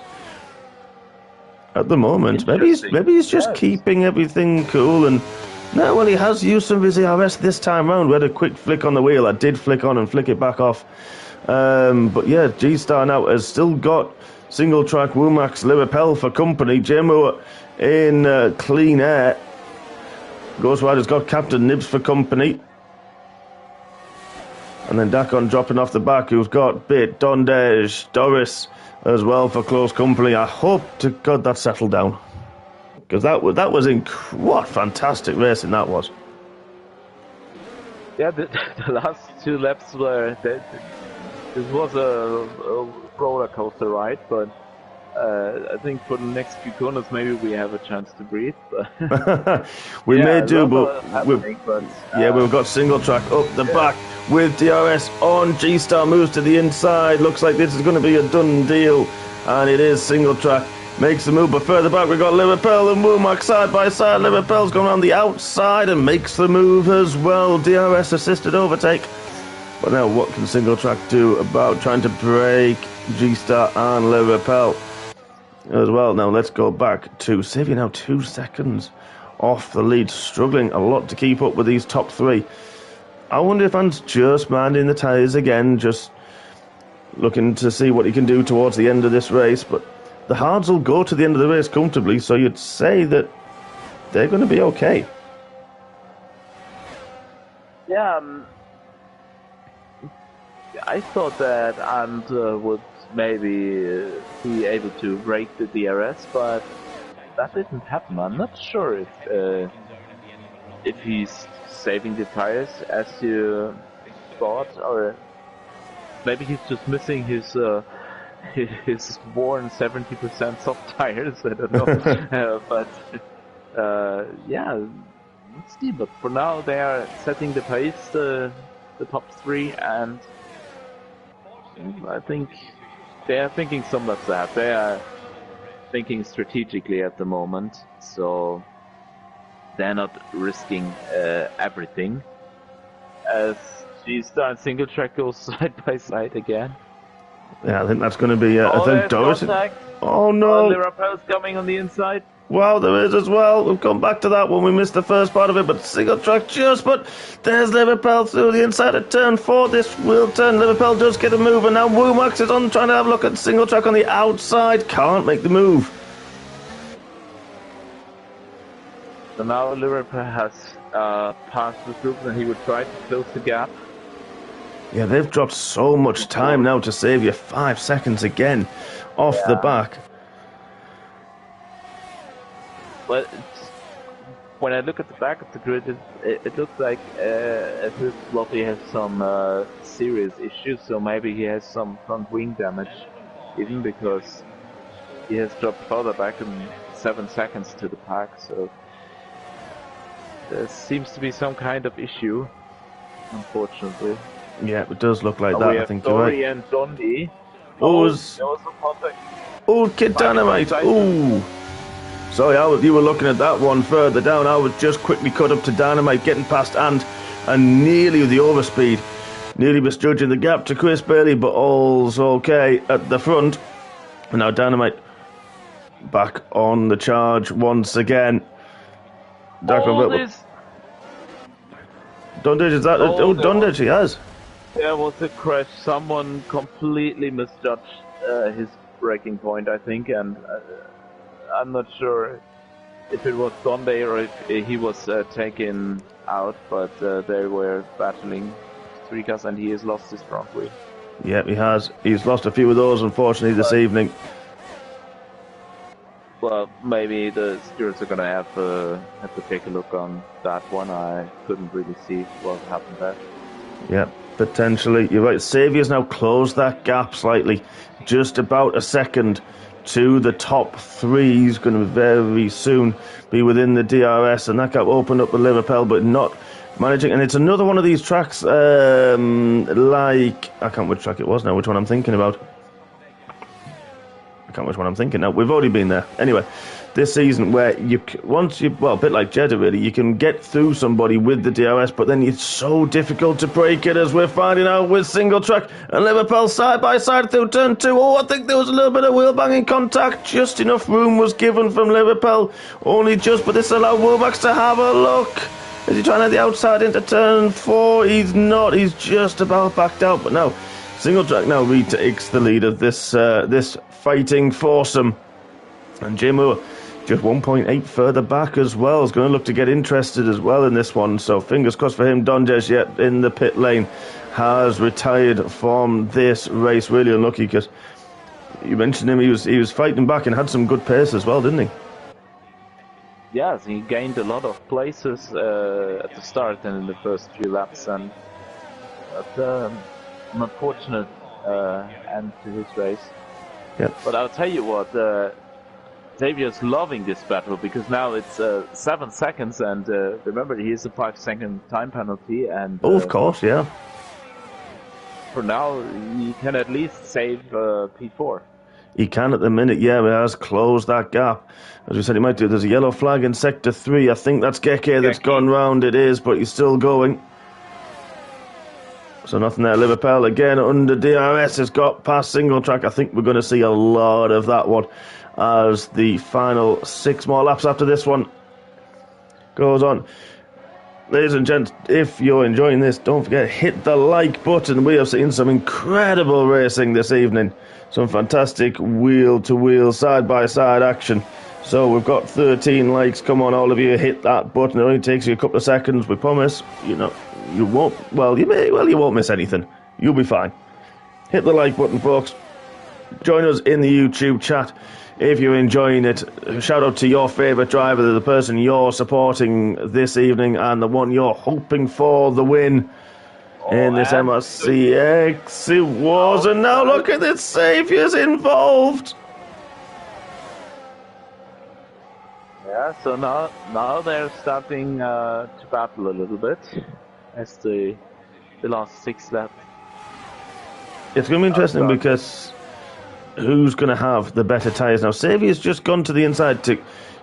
at the moment. Maybe he's just keeping everything cool. And no, well, he has used some of his ERS this time round. We had a quick flick on the wheel. I did flick on and flick it back off. But yeah, G-Star now has still got single track Womack's Lirapel for company. J-Moore in clean air. Ghost Rider's got Captain Nibs for company. And then Dakon dropping off the back, who's got Bit, Dondej, Doris as well for close company. I hope to God that settled down. Because that was what fantastic racing that was. Yeah, the last 2 laps were... This was a roller coaster ride, but I think for the next few corners maybe we have a chance to breathe. But we may do, but we've got single track up the back with DRS on. G-Star moves to the inside. Looks like this is going to be a done deal, and it is single track. Makes the move, but further back we've got Lirapel and Womack side by side. Lirapel's going around the outside and makes the move as well. DRS assisted overtake. But now what can single track do about trying to break G-Star and Lirapel as well? Now let's go back to Xavier, now 2 seconds off the lead, struggling a lot to keep up with these top 3. I wonder if Ant's just minding the tyres again, just looking to see what he can do towards the end of this race. But the hards will go to the end of the race comfortably, so you'd say that they're going to be okay. Yeah, I thought that Ant would maybe be able to break the DRS, but that didn't happen. I'm not sure if he's saving the tires as you thought, or maybe he's just missing his worn 70% soft tires. I don't know, but yeah, let's see. But for now, they are setting the pace, the top 3, and I think they are thinking some of that. They are thinking strategically at the moment, so they're not risking everything. As G-Star and single track goes side by side again. Yeah, I think that's going to be. I think Doris. Oh no! Lirapel's coming on the inside. Wow, there is as well. We've come back to that one. We missed the first part of it, but single track just. But there's Lirapel through the inside of turn 4. This will turn. Lirapel does get a move, and now Womack is on trying to have a look at single track on the outside. Can't make the move. So now Lirapel has passed the group, and he would try to close the gap. Yeah, they've dropped so much time now to save you 5 seconds again off the back. But when I look at the back of the grid, it looks like as if Loppy has some serious issues, so maybe he has some front wing damage, even because he has dropped further back in 7 seconds to the pack, so there seems to be some kind of issue, unfortunately. Yeah, it does look like that. I think you're right. And Dondi. Kid Dynamite. Oh. Sorry, you were looking at that one further down. I was just quickly cut up to Dynamite, getting past Ant, and nearly the overspeed. Nearly misjudging the gap to Chris Bailey, but all's okay at the front. And now Dynamite back on the charge once again. Dundage, is that? Oh, Dundage, he has. There was a crash. Someone completely misjudged his braking point, I think, and I'm not sure if it was Donde or if he was taken out, but they were battling 3 cars and he has lost his front wheel. Yep, he has. He's lost a few of those, unfortunately, this evening. Well, maybe the stewards are gonna have to take a look on that one. I couldn't really see what happened there. Yep, potentially. You're right. Saviour's now closed that gap slightly. Just about a second to the top three. He's going to very soon be within the DRS, and that gap opened up with Liverpool, but not managing. And it's another one of these tracks, like, I can't which track it was now, which one I'm thinking about. I can't which one I'm thinking now. We've already been there. Anyway, this season where well, a bit like Jeddah really, you can get through somebody with the DRS, but then it's so difficult to break it, as we're finding out with single track and Liverpool side by side through turn 2. Oh, I think there was a little bit of wheel banging contact. Just enough room was given from Liverpool, only just, but this allowed Womack to have a look. Is he trying to the outside into turn 4? He's not. He's just about backed out, but now single track now retakes the lead of this fighting foursome, and Jay Moore just 1.8 further back as well. Is going to look to get interested as well in this one. So fingers crossed for him. Donjes yet in the pit lane has retired from this race. Really unlucky, because you mentioned him. He was fighting back and had some good pace as well, didn't he? Yes, he gained a lot of places at the start and in the first few laps, and an unfortunate end to his race. Yep. But I'll tell you what, Xavier's loving this battle, because now it's 7 seconds, and remember, he has a 5-second time penalty, and of course, yeah. For now, he can at least save P4. He can at the minute, yeah, but he has closed that gap. As we said, he might do. There's a yellow flag in Sector 3. I think that's Geke that's gone round. It is, but he's still going. So nothing there. Liverpool again under DRS has got past single track. I think we're going to see a lot of that one as the final 6 more laps after this one goes on. Ladies and gents, if you're enjoying this, don't forget, hit the like button. We have seen some incredible racing this evening. Some fantastic wheel-to-wheel, side-by-side action. So we've got 13 likes. Come on, all of you, hit that button. It only takes you a couple of seconds. We promise, you won't, you won't miss anything. You'll be fine. Hit the like button, folks. Join us in the YouTube chat if you're enjoying it. Shout out to your favourite driver, the person you're supporting this evening, and the one you're hoping for the win in this MRC-X. It was, and now look at this, Saviour's involved. Yeah, so now they're starting to battle a little bit as the last 6 laps. It's going to be interesting because who's going to have the better tyres now? Saviour's just gone to the inside to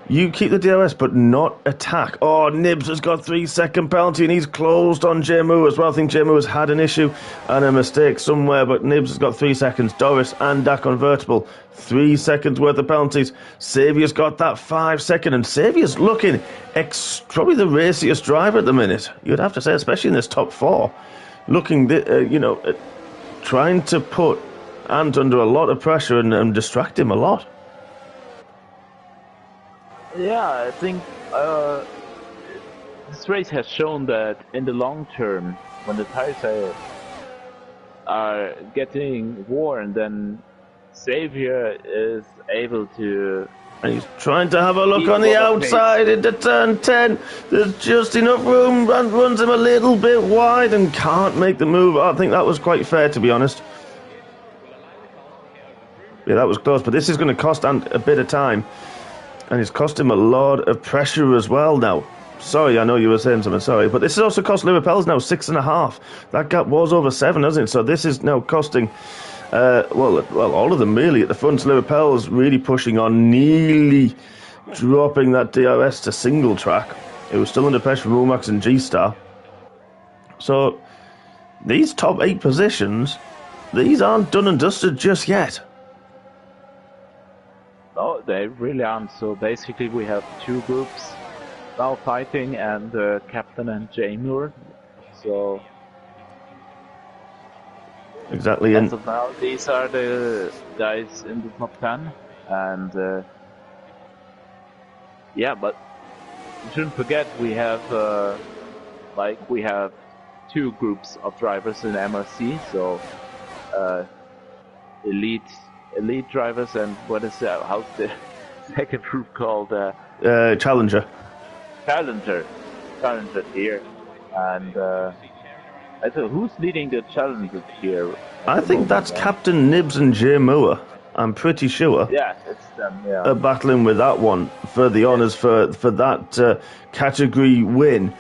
you keep the DRS but not attack. Oh, Nibs has got 3-second penalty and he's closed on Jemu as well. I think Jemu has had an issue and a mistake somewhere, but Nibs has got 3 seconds. Doris and that convertible, 3 seconds worth of penalties. Saviour's got that 5 second, and Saviour's looking probably the raciest driver at the minute, you'd have to say, especially in this top 4. Looking, trying to put Ant under a lot of pressure and distract him a lot. Yeah, I think this race has shown that in the long term, when the tires are getting worn, then Xavier is able to... And he's trying to have a look on the outside into turn 10. There's just enough room, and runs him a little bit wide and can't make the move. I think that was quite fair, to be honest. Yeah, that was close, but this is going to cost Ant a bit of time. And it's cost him a lot of pressure as well now. Sorry, I know you were saying something, sorry. But this has also cost Liverpool's now 6.5. That gap was over 7, hasn't it? So this is now costing, well, all of them really at the front. Liverpool's really pushing on, nearly dropping that DRS to single track. It was still under pressure from Umax and G-Star. So these top 8 positions, these aren't done and dusted just yet. No, they really aren't. So basically we have 2 groups now fighting, and Captain and Jamur. So exactly. As of now, these are the guys in the top 10, and yeah, but you shouldn't forget we have we have 2 groups of drivers in MRC, so uh, elite drivers, and what is how's the second group called? Challenger. Challenger tier, and I thought, who's leading the Challenger tier? I think that's Captain Nibs and Jay Moore. I'm pretty sure. Yeah, it's them. Yeah, Are battling with that one for the honours for that category win.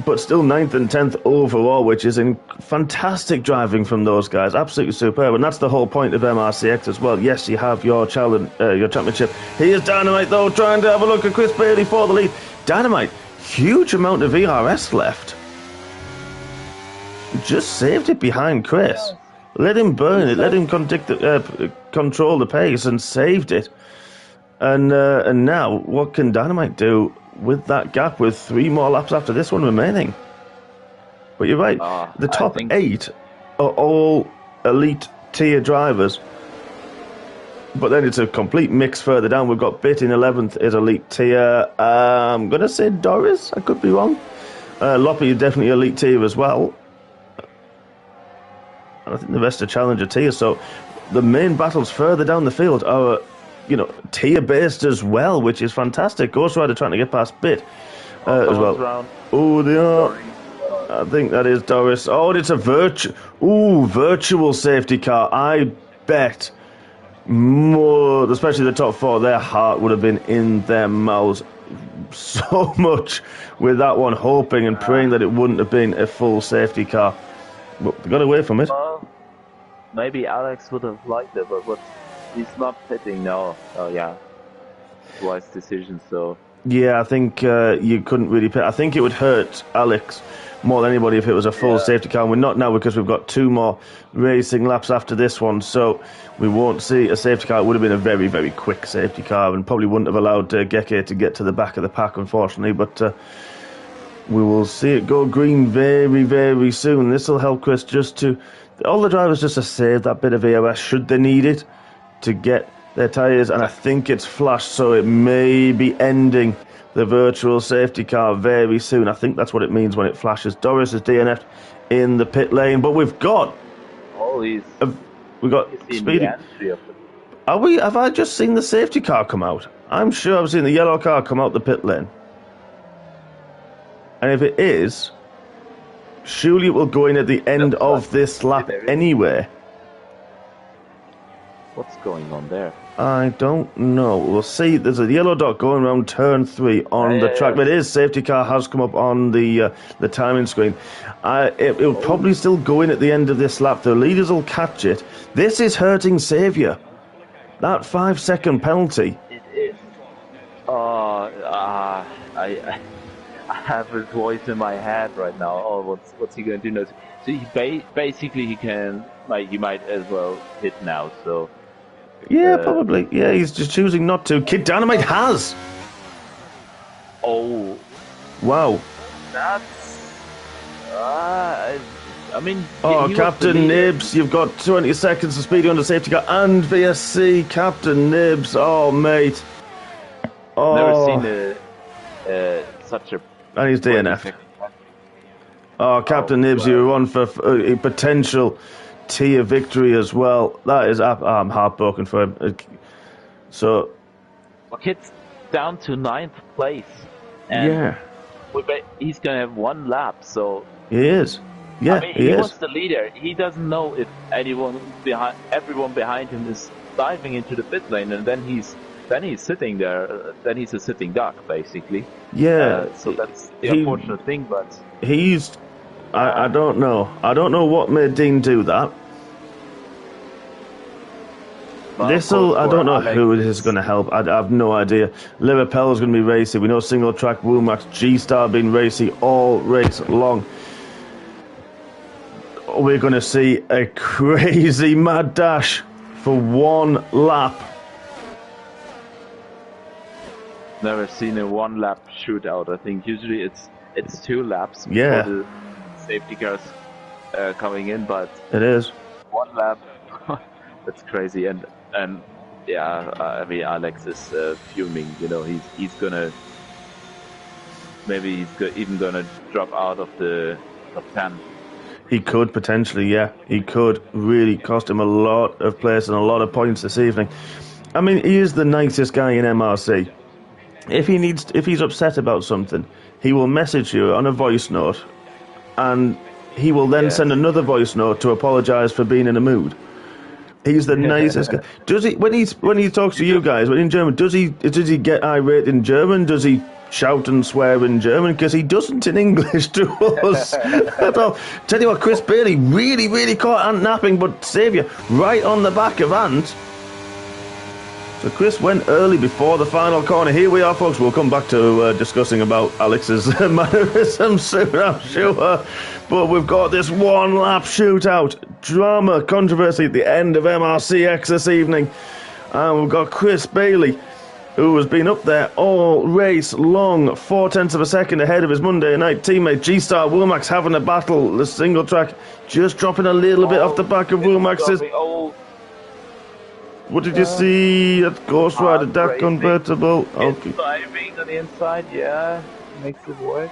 But still 9th and 10th overall, which is in fantastic driving from those guys. Absolutely superb. And that's the whole point of MRC-X as well. Yes, you have your your championship. Here's Dynamite, though, trying to have a look at Chris Bailey for the lead. Dynamite, huge amount of ERS left. Just saved it behind Chris. Let him burn it. Let him control the pace and saved it. And now, what can Dynamite do with that gap with 3 more laps after this one remaining? But you're right. The top 8 are all elite tier drivers. But then it's a complete mix further down. We've got Bit in 11th is elite tier. I'm going to say Doris. I could be wrong. Loppy is definitely elite tier as well. And I think the rest are challenger tier. So the main battles further down the field are, tier based as well, which is fantastic. Ghost Rider trying to get past Bit as well. Oh, they are. I think that is Doris. Oh, it's a virtual safety car. I bet more, especially the top 4, their heart would have been in their mouths so much with that one, hoping and praying that it wouldn't have been a full safety car. But they got away from it. Well, maybe Alex would have liked it, but he's not pitting now. Oh yeah, wise decision. So yeah, I think you couldn't really pit. I think it would hurt Alex more than anybody if it was a full safety car. And we're not now because we've got 2 more racing laps after this one, so we won't see a safety car. It would have been a very, very quick safety car and probably wouldn't have allowed Geke to get to the back of the pack, unfortunately. But we will see it go green very, very soon. This will help Chris all the drivers just to save that bit of EOS should they need it to get their tyres. And I think it's flashed, so it may be ending the virtual safety car very soon. I think that's what it means when it flashes. Doris is DNF'd in the pit lane, but we've got Speedy. Have I just seen the safety car come out? I'm sure I've seen the yellow car come out the pit lane. And if it is, surely it will go in at the end of this lap anyway. What's going on there? I don't know. We'll see. There's a yellow dot going around turn 3 on the track. But it is, safety car has come up on the timing screen. It'll probably still go in at the end of this lap. The leaders will catch it. This is hurting Saviour. That 5-second penalty. It is. I have his voice in my head right now. Oh, what's he going to do now? So basically he might as well hit now. So yeah, probably. Yeah, he's just choosing not to. Kid Dynamite has. Oh, wow. That's. I mean. Captain Nibs, you've got 20 seconds of Speedy under safety car and VSC. Captain Nibs, oh mate. Oh. Never seen such a. And he's DNF. Captain Nibs, you were on for a potential tier victory as well. That is, I'm heartbroken for him. So, Kid's down to 9th place, and he's gonna have 1 lap. So he is. Yeah, I mean, he was the leader. He doesn't know if everyone behind him is diving into the pit lane, and then he's sitting there. Then he's a sitting duck, basically. Yeah. So that's the unfortunate thing, but he's. I don't know. I don't know what made Dean do that. Well, I don't know who this is going to help. I have no idea. Lirapel is going to be racy. We know single track Woomax, G-Star been racy all race long. We're going to see a crazy mad dash for 1 lap. Never seen a 1 lap shootout. I think usually it's 2 laps before the safety cars coming in, but it is 1 lap. That's crazy. And yeah, I mean, Alex is fuming. He's gonna even gonna drop out of the top 10. He could potentially, yeah. He could really cost him a lot of place and a lot of points this evening. I mean, he is the nicest guy in MRC. If he's upset about something, he will message you on a voice note, and he will then send another voice note to apologise for being in a mood. He's the nicest guy. Does he when he talks to you guys in German? Does he get irate in German? Does he shout and swear in German? Because he doesn't in English to us at all. Tell you what, Chris Bailey really caught Ant napping, but Saviour right on the back of Ant. So Chris went early before the final corner. Here we are, folks. We'll come back to discussing about Alex's mannerisms soon, I'm sure. But we've got this one-lap shootout. Drama, controversy at the end of MRC-X this evening. And we've got Chris Bailey, who has been up there all race long, 0.4 of a second ahead of his Monday night teammate G-Star Womax, having a battle. The single track just dropping a little bit off the back of Womax's. What did you see at Ghost Rider? That convertible? Okay. Driving on the inside, yeah, makes it work.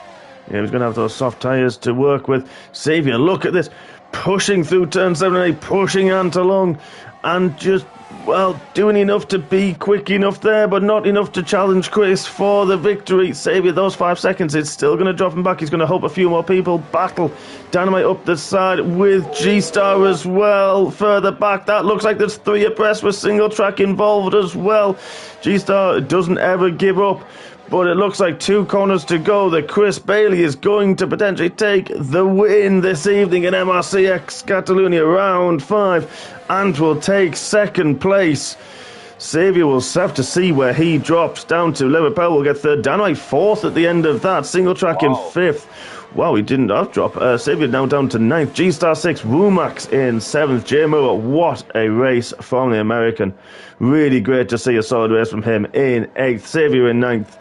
Yeah, he's going to have those soft tyres to work with. Saviour, look at this. Pushing through turn 7 and 8, pushing Ant along, and just, well, doing enough to be quick enough there, but not enough to challenge Chris for the victory. Saviour, those 5 seconds, it's still going to drop him back. He's going to hope a few more people battle. Dynamite up the side with G-Star as well. Further back, that looks like there's 3 abreast with single track involved as well. G-Star doesn't ever give up. But it looks like 2 corners to go that Chris Bailey is going to potentially take the win this evening in MRC-X Catalonia round 5. Ant will take 2nd place. Saviour will have to see where he drops down to. Liverpool will get 3rd. Dynamite 4th at the end of that. Single track in 5th. Wow, he didn't have drop. Saviour now down to 9th. G-Star 6th. Womax in 7th. J Moore, what a race from the American. Really great to see a solid race from him in 8th. Saviour in 9th.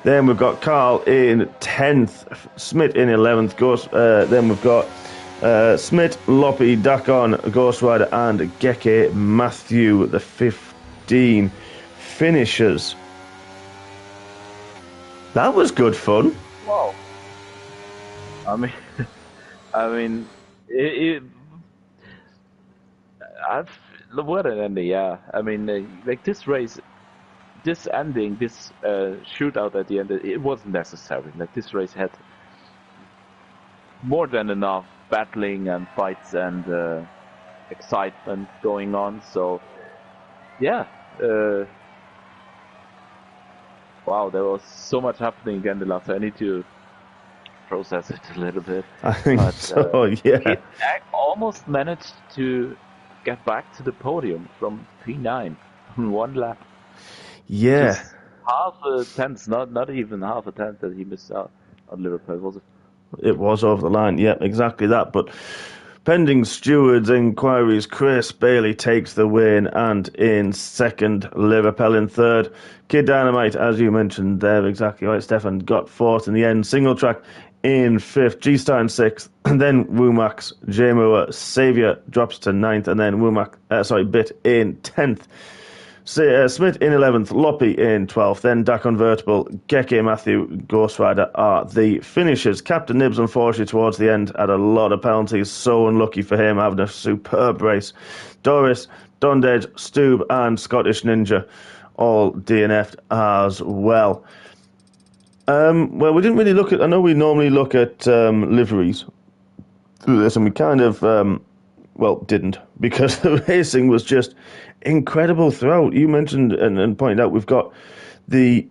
Then we've got Carl in 10th, Smith in 11th, then we've got Smith, Loppy, Dakon, Ghost Rider, and Geke Matthew, the 15 finishers. That was good fun. Wow. I mean, what an ending, yeah. I mean, like this race. This ending, this shootout at the end, it wasn't necessary. Like this race had more than enough battling and fights and excitement going on. So, yeah, wow, there was so much happening again the last. I need to process it a little bit. I think so. Yeah, it almost managed to get back to the podium from P9 in 1 lap. Yeah. Just half a tenth, not even half a tenth that he missed out on Liverpool, was it? It was over the line, yeah, exactly that. But pending stewards' inquiries, Chris Bailey takes the win, and in 2nd, Liverpool in 3rd. Kid Dynamite, as you mentioned there, exactly right, Stefan got 4th in the end. Single track in 5th, G-Star in 6th, and then Womax, J Moore, Saviour drops to 9th, and then Bit in 10th. Smith in 11th, Loppy in 12th, then Da Convertible, Geke Matthew, Ghost Rider are the finishers. Captain Nibs, unfortunately, towards the end, had a lot of penalties. So unlucky for him, having a superb race. Doris, Dondage, Stoob, and Scottish Ninja all DNF'd as well. Well, we didn't really look at... I know we normally look at liveries through this, and we kind of... didn't, because the racing was just incredible throughout. You mentioned and pointed out we've got the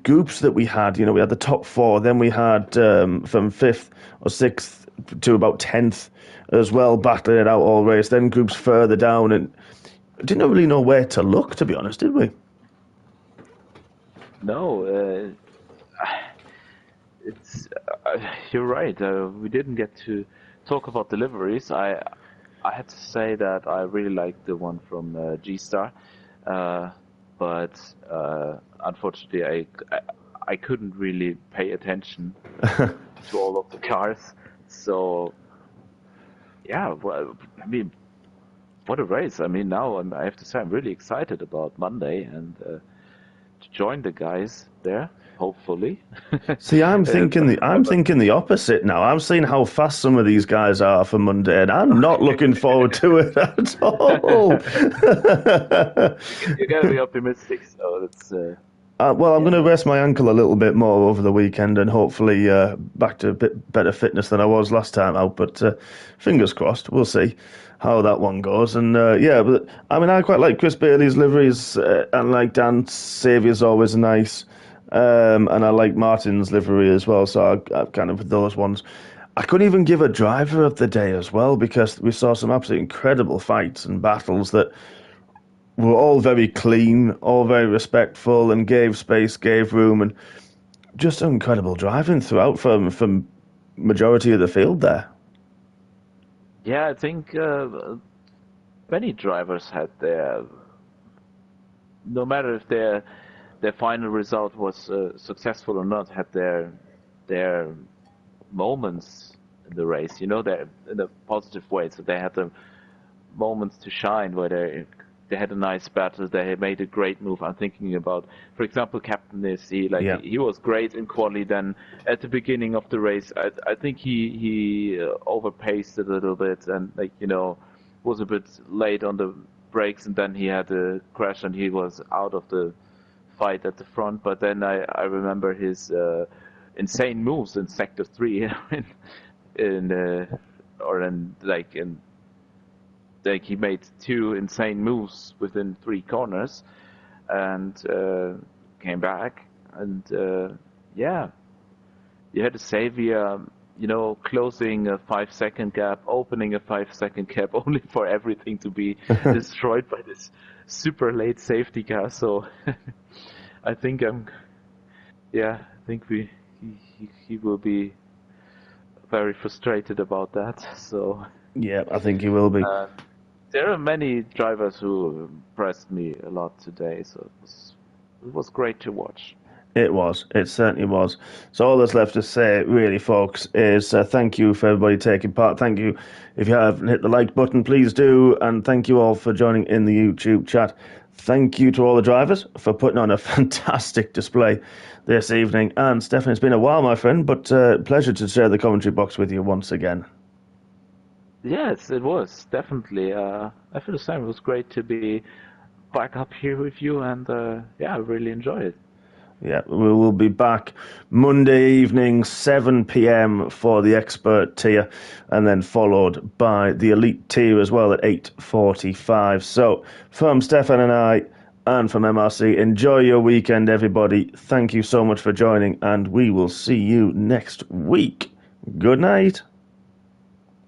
groups that we had. You know, we had the top 4, then we had from 5th or 6th to about 10th as well, battling it out all race. Then groups further down, and didn't really know where to look, to be honest, did we? No, it's you're right. We didn't get to talk about deliveries. I had to say that I really liked the one from G-Star, but unfortunately I couldn't really pay attention to all of the cars. So yeah, well, I mean, what a race! I mean, now I have to say I'm really excited about Monday, and join the guys there, hopefully. See, I'm thinking But the opposite now. I'm seeing how fast some of these guys are for Monday, and I'm not looking forward to it at all. you gotta be optimistic. So it's Well, I'm going to yeah, rest my ankle a little bit more over the weekend, and hopefully back to a bit better fitness than I was last time out. But fingers crossed, we'll see how that one goes. And yeah, but I mean, I quite like Chris Bailey's liveries, and like Dan Saviour's always nice. And I like Martin's livery as well, so I've kind of with those ones. I couldn't even give a driver of the day as well because we saw some absolutely incredible fights and battles that were all very clean, all very respectful, and gave space, gave room, and just incredible driving throughout from majority of the field there. yeah. I think many drivers had their, no matter if their final result was successful or not, had their moments in the race. You know, their in a positive way. So they had the moments to shine where they had a nice battle. They had made a great move. I'm thinking about, for example, Captain Nissi. Like Yeah. he was great in quali. Then at the beginning of the race, I think he overpaced it a little bit and was a bit late on the brakes. And then he had a crash and he was out of the fight at the front. But then I remember his insane moves in Sector 3 like he made two insane moves within 3 corners and came back and yeah, you had a Savior, closing a 5-second gap, opening a 5-second gap, only for everything to be destroyed by this super late safety car. So I think he will be very frustrated about that. So Yeah, I think he will be. there are many drivers who impressed me a lot today, so it was great to watch. It was. It certainly was. So all that's left to say, really, folks, is thank you for everybody taking part. Thank you. If you haven't hit the like button, please do. And thank you all for joining in the YouTube chat. Thank you to all the drivers for putting on a fantastic display this evening. And Stefan, it's been a while, my friend, but pleasure to share the commentary box with you once again. Yes, it was definitely. I feel the same. It was great to be back up here with you, and I really enjoyed it. Yeah, we will be back Monday evening, 7 p.m. for the expert tier, and then followed by the elite tier as well at 8:45. So, from Stefan and I, and from MRC, enjoy your weekend, everybody. Thank you so much for joining, and we will see you next week. Good night.